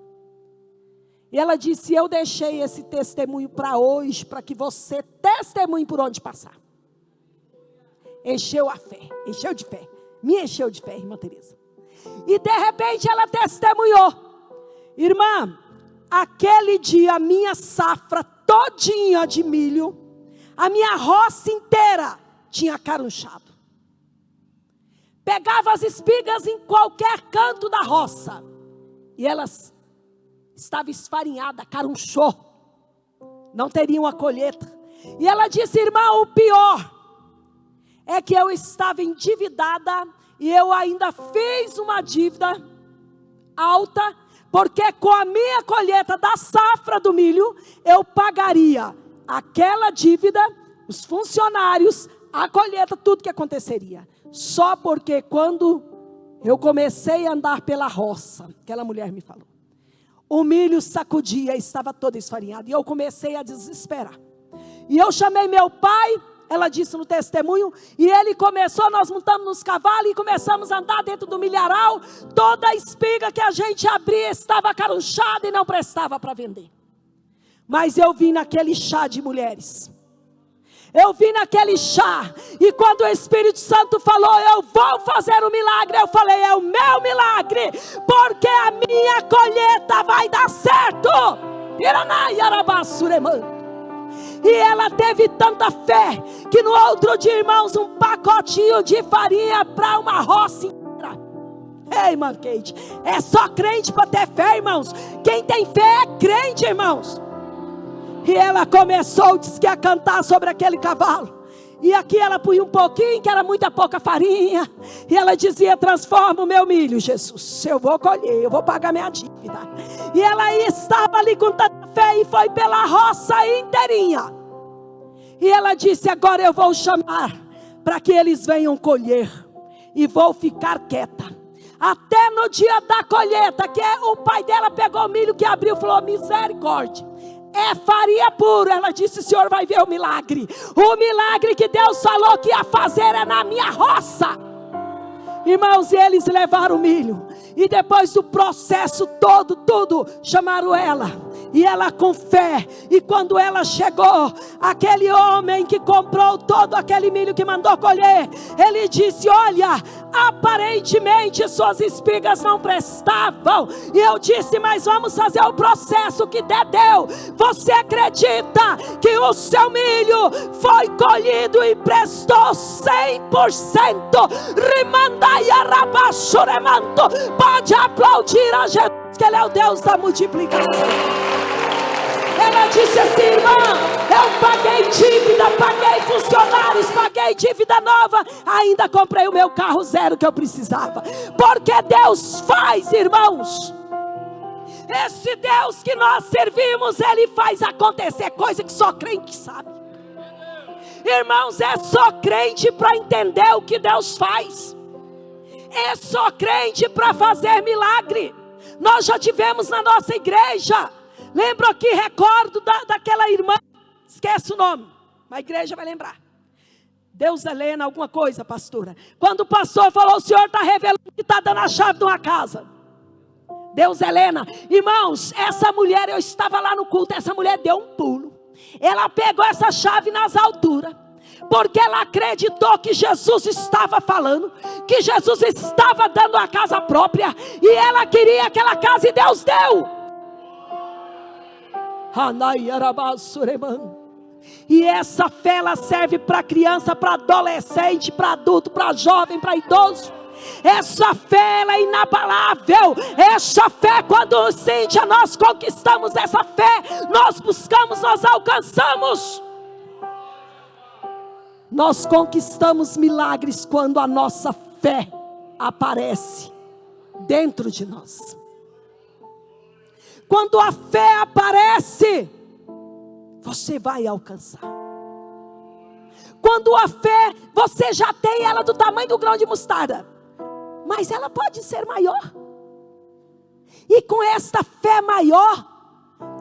E ela disse: eu deixei esse testemunho para hoje, para que você testemunhe por onde passar. Encheu a fé, encheu de fé, me encheu de fé, irmã Teresa. E de repente ela testemunhou: irmã, aquele dia a minha safra todinha de milho, a minha roça inteira tinha carunchado. Pegava as espigas em qualquer canto da roça, e elas estavam esfarinhadas, carunchou, não teriam a colheita. E ela disse: irmã, o pior é que eu estava endividada, e eu ainda fiz uma dívida alta, porque com a minha colheita da safra do milho, eu pagaria aquela dívida, os funcionários, a colheita, tudo que aconteceria. Só porque quando eu comecei a andar pela roça, aquela mulher me falou, o milho sacudia, estava todo esfarinhado, e eu comecei a desesperar. E eu chamei meu pai, ela disse no testemunho, e ele começou, nós montamos nos cavalos e começamos a andar dentro do milharal. Toda a espiga que a gente abria estava carunchada e não prestava para vender. Mas eu vim naquele chá de mulheres. Eu vim naquele chá, e quando o Espírito Santo falou, eu vou fazer um milagre, eu falei, é o meu milagre, porque a minha colheita vai dar certo. E ela teve tanta fé, que no outro dia, irmãos, um pacotinho de farinha para uma roça inteira. Ei, irmã Kate, é só crente para ter fé, irmãos. Quem tem fé é crente, irmãos. E ela começou, disse que a cantar sobre aquele cavalo. E aqui ela punha um pouquinho, que era muita pouca farinha. E ela dizia, transforma o meu milho, Jesus. Eu vou colher, eu vou pagar minha dívida. E ela estava ali com tanta fé e foi pela roça inteirinha. E ela disse, agora eu vou chamar para que eles venham colher. E vou ficar quieta. Até no dia da colheita, que o pai dela pegou o milho que abriu e falou, misericórdia. É farinha pura. Ela disse, o senhor vai ver o milagre. O milagre que Deus falou que ia fazer é na minha roça. Irmãos, eles levaram o milho. E depois do processo todo, tudo, chamaram ela. E ela com fé. E quando ela chegou, aquele homem que comprou todo aquele milho que mandou colher, ele disse, olha, aparentemente suas espigas não prestavam. E eu disse, mas vamos fazer o processo que deu. Você acredita que o seu milho foi colhido e prestou 100%? Pode aplaudir a Jesus, que Ele é o Deus da multiplicação. Ela disse assim, irmã, eu paguei dívida, paguei funcionários, paguei dívida nova, ainda comprei o meu carro zero que eu precisava. Porque Deus faz, irmãos. Esse Deus que nós servimos, Ele faz acontecer coisa que só crente sabe. Irmãos, é só crente para entender o que Deus faz. É só crente para fazer milagre. Nós já tivemos na nossa igreja. Lembro aqui, recordo daquela irmã, esquece o nome, mas a igreja vai lembrar. Deus Helena, alguma coisa, pastora. Quando o pastor falou, o senhor está revelando que está dando a chave de uma casa. Deus Helena, irmãos, essa mulher, eu estava lá no culto, essa mulher deu um pulo. Ela pegou essa chave nas alturas. Porque ela acreditou que Jesus estava falando, que Jesus estava dando a casa própria, e ela queria aquela casa e Deus deu. E essa fé ela serve para criança, para adolescente, para adulto, para jovem, para idoso. Essa fé ela é inabalável. Essa fé, quando Cíntia, nós conquistamos essa fé, nós buscamos, nós alcançamos. Nós conquistamos milagres quando a nossa fé aparece dentro de nós. Quando a fé aparece, você vai alcançar. Quando a fé, você já tem ela do tamanho do grão de mostarda, mas ela pode ser maior. E com esta fé maior,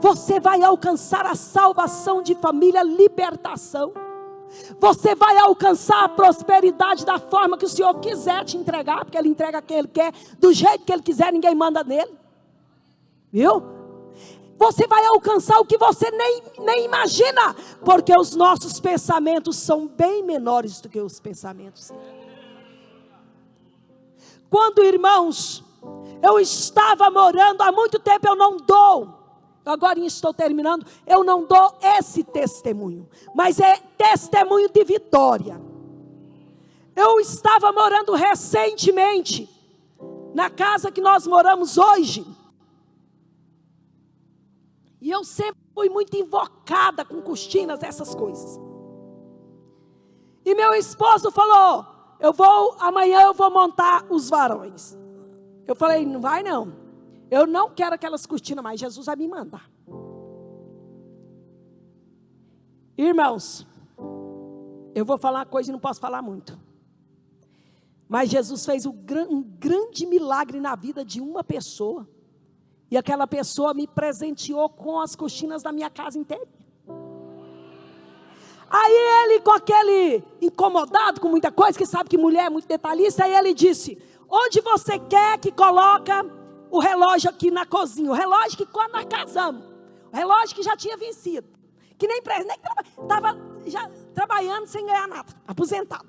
você vai alcançar a salvação de família, libertação. Você vai alcançar a prosperidade da forma que o Senhor quiser te entregar, porque Ele entrega quem Ele quer, do jeito que Ele quiser, ninguém manda nele. Viu? Você vai alcançar o que você nem imagina, porque os nossos pensamentos são bem menores do que os pensamentos. Quando, irmãos, eu estava morando, há muito tempo eu não dou. Agora estou terminando, eu não dou esse testemunho, mas é testemunho de vitória. Eu estava morando recentemente, na casa que nós moramos hoje, e eu sempre fui muito invocada com cortinas, essas coisas. E meu esposo falou, amanhã eu vou montar os varões. Eu falei, não vai não. Eu não quero aquelas cortinas mais, Jesus vai me mandar. Irmãos, eu vou falar uma coisa e não posso falar muito. Mas Jesus fez um grande milagre na vida de uma pessoa. E aquela pessoa me presenteou com as cortinas da minha casa inteira. Aí ele, com aquele incomodado com muita coisa, que sabe que mulher é muito detalhista, aí ele disse, onde você quer que coloca o relógio aqui na cozinha? O relógio que quando nós casamos, o relógio que já tinha vencido, que nem estava, trabalhando sem ganhar nada, aposentado.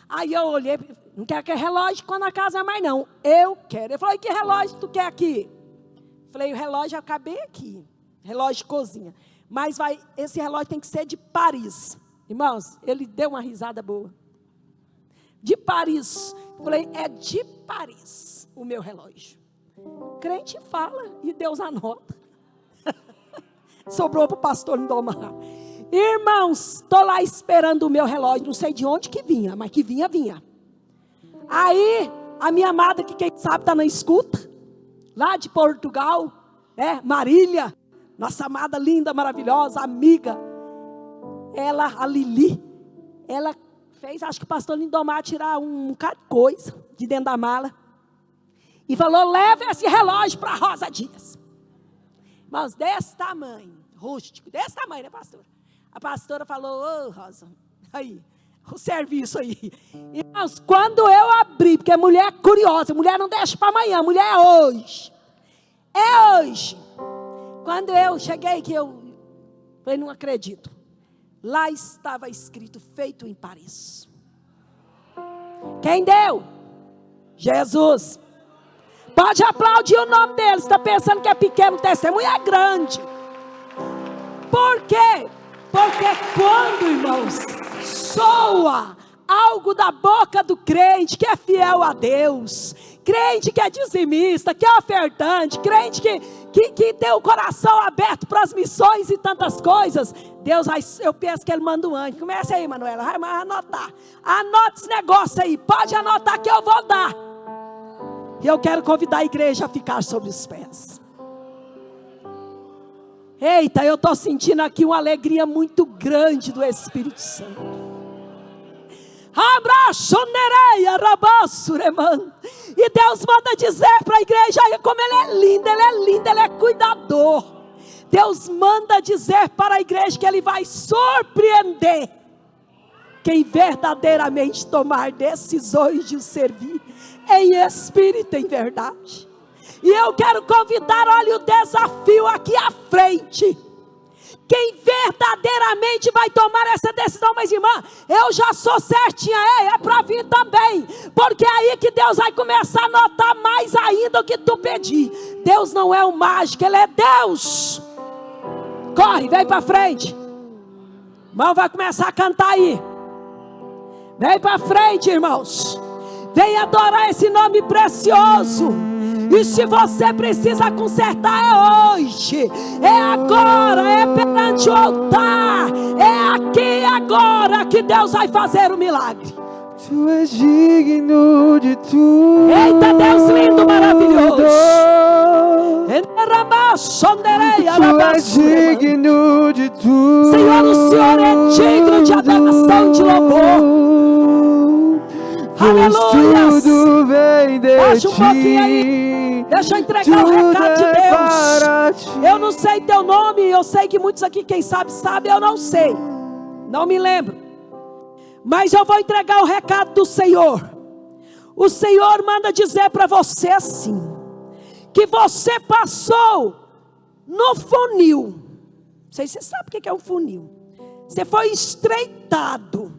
Aí eu olhei, não quero aquele relógio quando a casa é mais não, eu quero. Ele falou, e que relógio tu quer aqui? Falei, o relógio eu acabei aqui, relógio de cozinha. Mas esse relógio tem que ser de Paris. Irmãos, ele deu uma risada boa. De Paris. Falei, é de Paris o meu relógio. O crente fala e Deus anota. Sobrou para o pastor Lindomar. Irmãos, estou lá esperando o meu relógio. Não sei de onde que vinha, mas que vinha, vinha. Aí, a minha amada, que quem sabe está na escuta, lá de Portugal, Marília, nossa amada, linda, maravilhosa, amiga. Ela, a Lili, ela fez, acho que o pastor Lindomar tirar um bocado de coisa de dentro da mala. E falou, leva esse relógio para Rosa Dias. Irmãos, desse tamanho, rústico, desse tamanho, né, pastora? A pastora falou, ô Rosa, aí, o serviço aí. Irmãos, quando eu abri, porque a mulher é curiosa, a mulher não deixa para amanhã, a mulher é hoje. É hoje. Quando eu cheguei, que eu falei, não acredito. Lá estava escrito, feito em Paris. Quem deu? Jesus. Pode aplaudir o nome dele. Você está pensando que é pequeno, o testemunho é grande. Por quê? Porque quando, irmãos, soa algo da boca do crente que é fiel a Deus, crente que é dizimista, que é ofertante, crente que tem o coração aberto para as missões e tantas coisas, Deus, eu penso que Ele manda um anjo. Começa aí, Manuela, vai anotar. Anota esse negócio aí, pode anotar que eu vou dar. E eu quero convidar a igreja a ficar sobre os pés. Eita, eu estou sentindo aqui uma alegria muito grande do Espírito Santo. E Deus manda dizer para a igreja, como Ele é lindo, Ele é cuidador. Deus manda dizer para a igreja que Ele vai surpreender quem verdadeiramente tomar decisões de o servir em espírito e em verdade. E eu quero convidar, olha o desafio aqui à frente. Quem verdadeiramente vai tomar essa decisão, mas irmã, eu já sou certinha, é para vir também, porque é aí que Deus vai começar a notar mais ainda o que tu pedir. Deus não é um mágico, Ele é Deus. Corre, vem para frente. Irmão, vai começar a cantar aí. Vem para frente, irmãos. Vem adorar esse nome precioso. E se você precisa consertar, é hoje, é agora, é perante o altar, é aqui e agora que Deus vai fazer o milagre. Tu és digno de tudo. Eita, Deus lindo, maravilhoso. Tu és digno de tudo. Senhor, o Senhor é digno de adoração, de louvor. Aleluia. Tudo vem de Baixa um pouquinho aí. Deixa eu entregar o recado de Deus. Eu não sei teu nome. Eu sei que muitos aqui, quem sabe, eu não sei. Não me lembro. Mas eu vou entregar o recado do Senhor. O Senhor manda dizer para você assim: que você passou no funil. Não sei se você sabe o que é um funil. Você foi estreitado.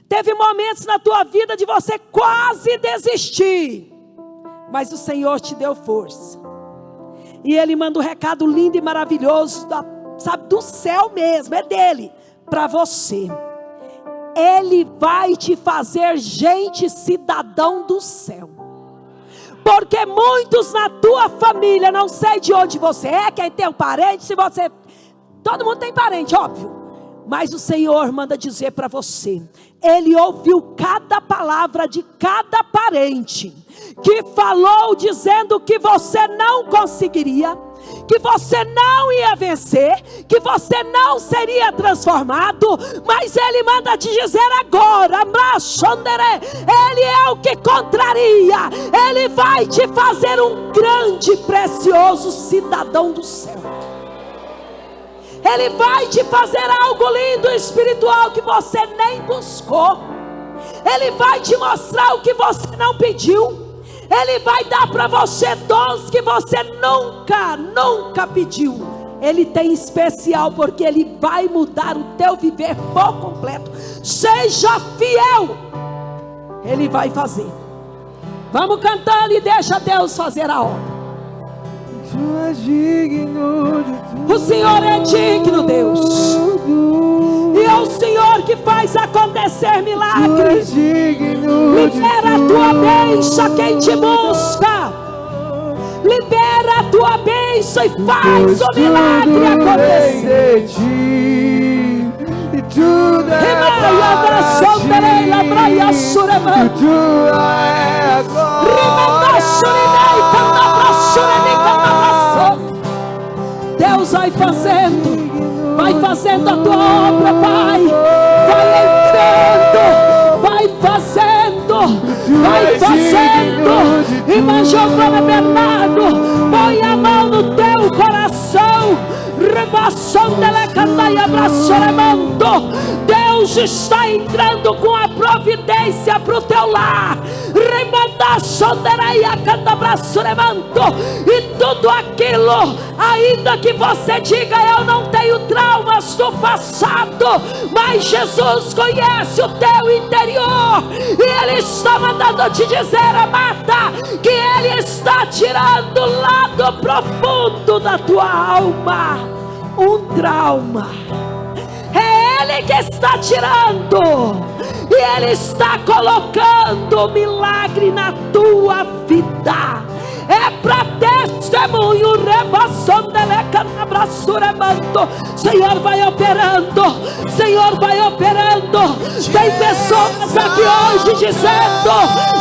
Teve momentos na tua vida de você quase desistir, mas o Senhor te deu força. E Ele manda um recado lindo e maravilhoso, sabe, do céu mesmo, é dele, para você. Ele vai te fazer gente cidadão do céu. Porque muitos na tua família, não sei de onde você é, quem tem um parente, se você... Todo mundo tem parente, óbvio. Mas o Senhor manda dizer para você, Ele ouviu cada palavra de cada parente, que falou dizendo que você não conseguiria, que você não ia vencer, que você não seria transformado. Mas Ele manda te dizer agora, Ele é o que contraria, Ele vai te fazer um grande, precioso cidadão do céu. Ele vai te fazer algo lindo espiritual que você nem buscou. Ele vai te mostrar o que você não pediu. Ele vai dar para você dons que você nunca pediu. Ele tem especial, porque Ele vai mudar o teu viver por completo. Seja fiel, Ele vai fazer. Vamos cantando e deixa Deus fazer a obra. Tu és digno de tudo. O Senhor é digno, Deus. E é o Senhor que faz acontecer Tu és milagres. digno de Libera a tua bênção quem te busca. Libera a tua bênção e faz o milagre acontecer. de ti, e tudo é Rimaia, abração, terei, abraia, suremã. tua é a Rimanda, surinei, canta, sureni, canta, Deus vai fazendo a tua obra, Pai. Vai fazendo. Irmã Giovana Bernardo, põe a mão no teu coração. Deus está entrando com a providência para o teu lar. E tudo aquilo, ainda que você diga: eu não tenho traumas do passado, mas Jesus conhece o teu interior, e Ele está mandando te dizer, amada, que Ele está tirando lá do profundo da tua alma um trauma. É Ele que está tirando, e Ele está colocando milagre na tua vida. É para testemunho. Senhor vai operando. Senhor vai operando. Tem pessoas aqui hoje dizendo: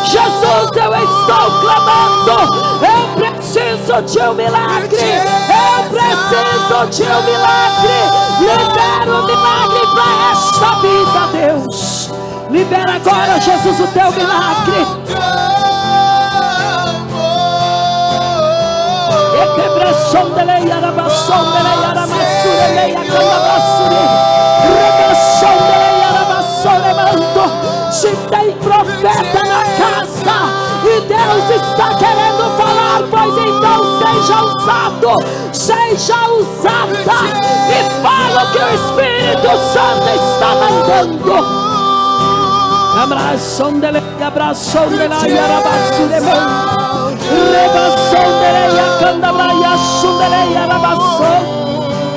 Jesus, eu estou clamando, eu preciso de um milagre, eu preciso de um milagre. Libera o milagre para esta vida, Deus. Libera agora, Jesus, o teu milagre. Se tem profeta na casa e Deus está querendo falar, pois então seja usada e fala o que o Espírito Santo está mandando.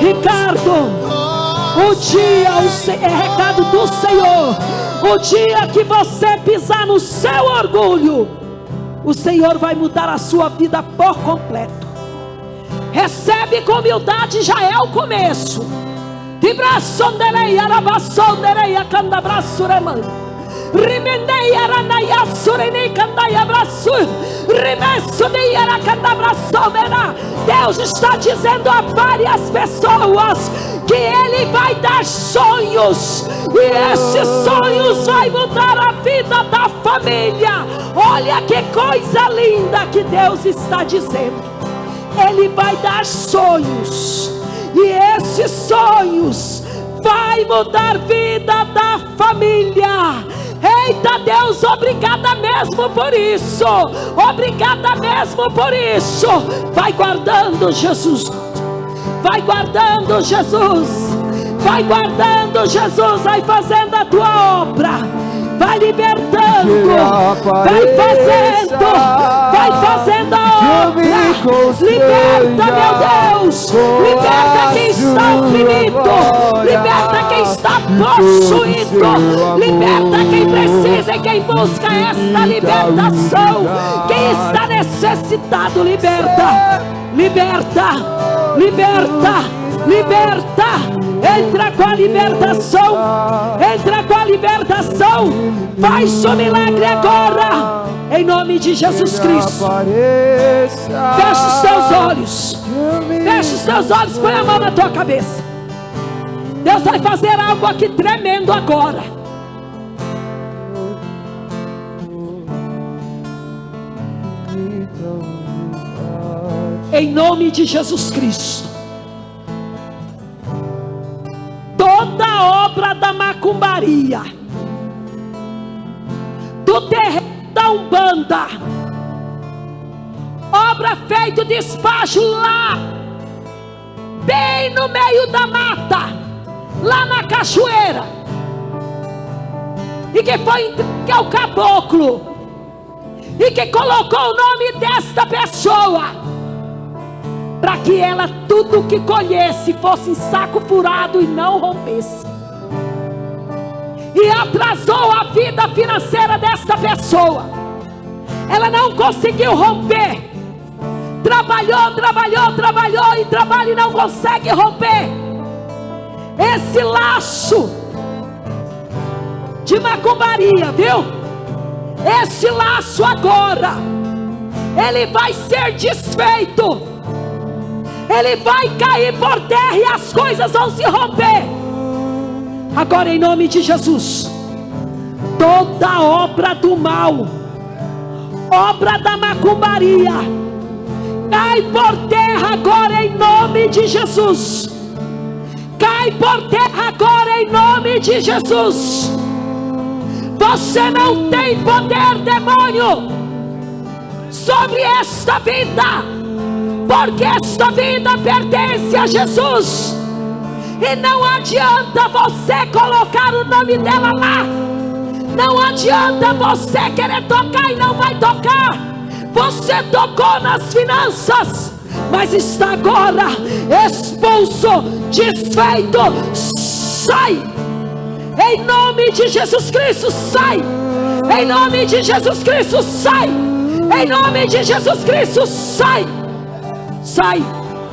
Ricardo, o dia é recado do Senhor. O dia que você pisar no seu orgulho, o Senhor vai mudar a sua vida por completo. Recebe com humildade, já é o começo. Deus está dizendo a várias pessoas que Ele vai dar sonhos, e esses sonhos vai mudar a vida da família. Olha que coisa linda que Deus está dizendo. Ele vai dar sonhos, e esses sonhos vai mudar a vida da família. Eita Deus, obrigada mesmo por isso. Obrigada mesmo por isso. Vai guardando, Jesus. Vai guardando, Jesus. Vai guardando, Jesus. Vai fazendo a tua obra. Vai libertando. Vai fazendo. Vai fazendo a obra. Liberta, meu Deus. Liberta quem está oprimido. Liberta quem está possuído. Liberta quem precisa e quem busca esta libertação. Quem está necessitado, liberta. Liberta. Liberta. Liberta. Entra com a libertação. Entra com a libertação. Faz o milagre agora, em nome de Jesus Cristo. Fecha os teus olhos. Fecha os teus olhos. Põe a mão na tua cabeça. Deus vai fazer algo aqui tremendo agora. Em nome de Jesus Cristo. Toda obra da macumbaria, do terreno da Umbanda, obra feita de despacho lá bem no meio da mata, lá na cachoeira, e que foi que é o caboclo, e que colocou o nome desta pessoa, para que ela tudo que colhesse fosse em saco furado e não rompesse. E atrasou a vida financeira desta pessoa. Ela não conseguiu romper. Trabalhou e trabalha e não consegue romper esse laço de macumbaria, viu? Esse laço agora, ele vai ser desfeito. Ele vai cair por terra e as coisas vão se romper. Agora, em nome de Jesus, toda obra do mal, obra da macumbaria, cai por terra agora em nome de Jesus. Cai por terra agora em nome de Jesus. Você não tem poder, demônio, sobre esta vida, porque esta vida pertence a Jesus. E não adianta você colocar o nome dela lá. Não adianta você querer tocar e não vai tocar. Você tocou nas finanças, mas está agora expulso, desfeito. Sai, em nome de Jesus Cristo, sai. Em nome de Jesus Cristo, sai. Em nome de Jesus Cristo, sai. Sai,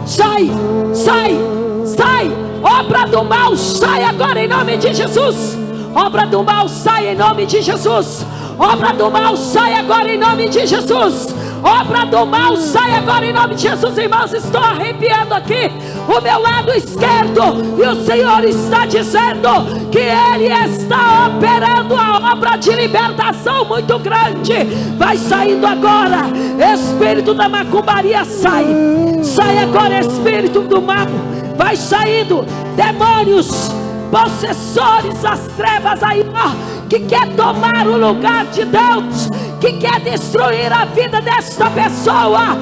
sai, sai, sai. Obra do mal, sai agora em nome de Jesus. Obra do mal, sai em nome de Jesus. Obra do mal, sai agora em nome de Jesus. Obra do mal, sai agora em nome de Jesus. Irmãos, estou arrepiando aqui o meu lado esquerdo, e o Senhor está dizendo que Ele está operando a obra de libertação muito grande. Vai saindo agora, espírito da macumbaria, sai. Sai agora, espírito do mal. Vai saindo, demônios, possessores das trevas aí, ó, que quer tomar o lugar de Deus, que quer destruir a vida desta pessoa.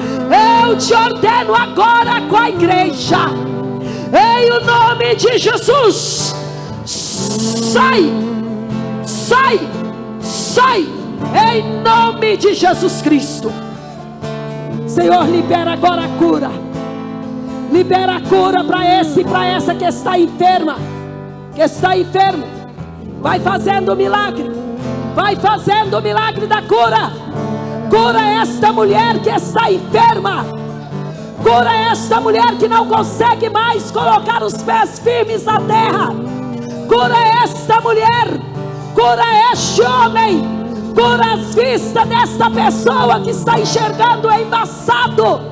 Eu te ordeno agora com a igreja, em o nome de Jesus, sai, sai, sai, em nome de Jesus Cristo. Senhor, libera agora a cura. Libera a cura para esse e para essa que está enferma, que está enfermo. Vai fazendo o milagre. Vai fazendo o milagre da cura. Cura esta mulher que está enferma. Cura esta mulher que não consegue mais colocar os pés firmes na terra. Cura esta mulher. Cura este homem. Cura as vistas desta pessoa que está enxergando embaçado.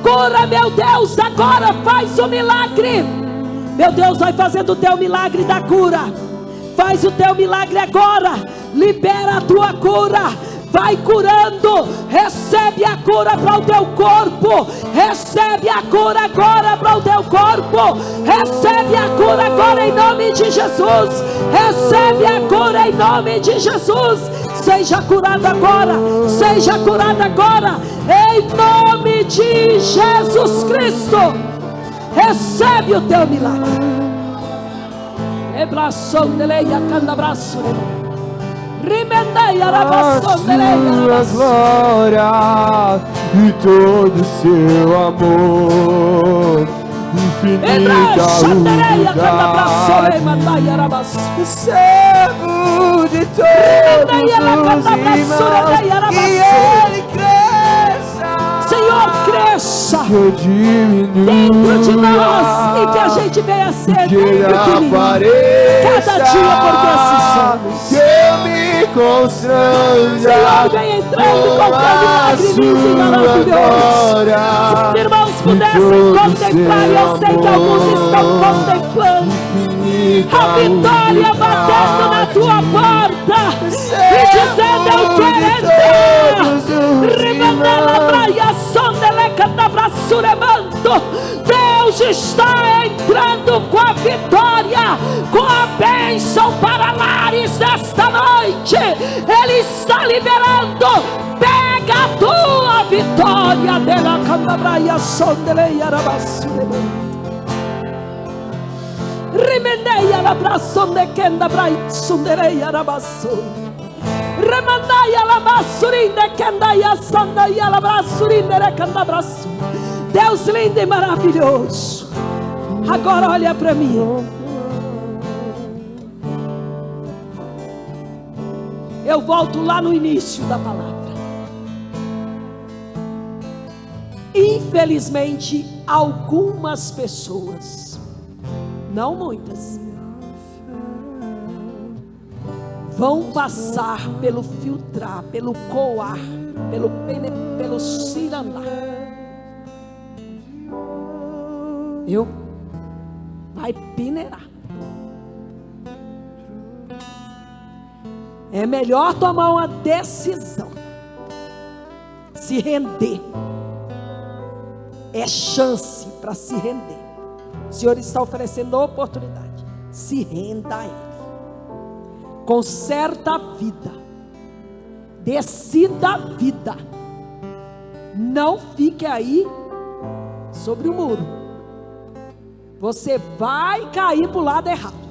Cura, meu Deus, agora faz o milagre. Meu Deus, vai fazendo o teu milagre da cura. Faz o teu milagre agora. Libera a tua cura. Vai curando. Recebe a cura para o teu corpo. Recebe a cura agora para o teu corpo. Recebe a cura agora em nome de Jesus. Recebe a cura em nome de Jesus. Seja curado agora. Seja curado agora. Em nome de Jesus Cristo. Recebe o teu milagre. Ebração deleia, canta abraço. Rimendei arabação deleia. A sua glória e todo o seu amor. Infinita lugar. Servo de todos os irmãos, que Ele cresça, Senhor, cresça que eu diminua, dentro de nós, e que a gente venha ser que Ele apareça, cada dia, porque assim somos. que eu me constranja, Senhor, vem entrando com teu milagre lindo e maravilhoso. Se os irmãos pudessem contemplar, e eu sei que alguns estão contemplando a vitória batendo na tua porta e dizendo: eu quero entrar. Rimandela praia sondeleca da braçuremanto. Deus está entrando com a vitória, com a bênção para lares desta noite. Ele está liberando. Pega a tua vitória dela candabraia sondeleia rabaçuremanto. Rimendeia la braçonde kenda braçundereia rabaço. Remandaia la bassurinde kendaia sandaia la braçurinde recanda braço. Deus lindo e maravilhoso. Agora olha para mim. Eu volto lá no início da palavra. Infelizmente, algumas pessoas, não muitas, vão passar pelo filtrar, pelo coar, pelo cirandar. Viu? Vai peneirar. É melhor tomar uma decisão. Se render. É chance para se render. O Senhor está oferecendo oportunidade. Se renda a Ele. Conserta a vida. Decida a vida. Não fique aí sobre o muro. Você vai cair para o lado errado.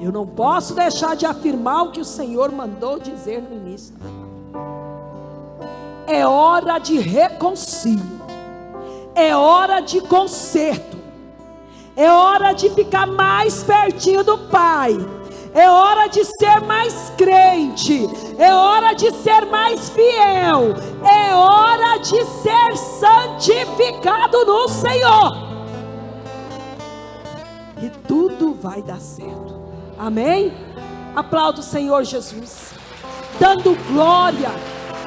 Eu não posso deixar de afirmar o que o Senhor mandou dizer no início. É hora de reconcílio. É hora de conserto. É hora de ficar mais pertinho do Pai. É hora de ser mais crente. É hora de ser mais fiel. É hora de ser santificado no Senhor. E tudo vai dar certo. Amém? Aplauda o Senhor Jesus. Dando glória.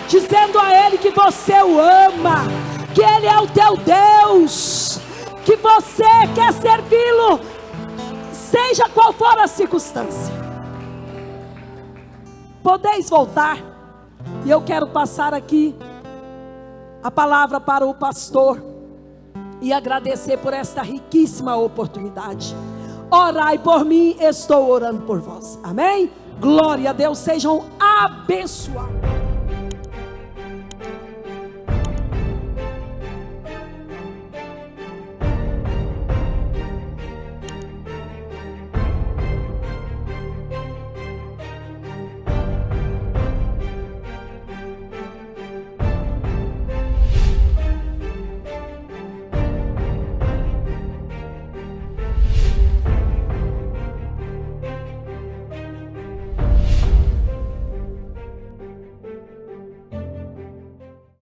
Dizendo a Ele que você o ama. Que Ele é o teu Deus. Que você quer servi-lo. Seja qual for a circunstância. Podeis voltar. E eu quero passar aqui a palavra para o pastor. E agradecer por esta riquíssima oportunidade. Orai por mim, estou orando por vós. Amém? Glória a Deus, sejam abençoados.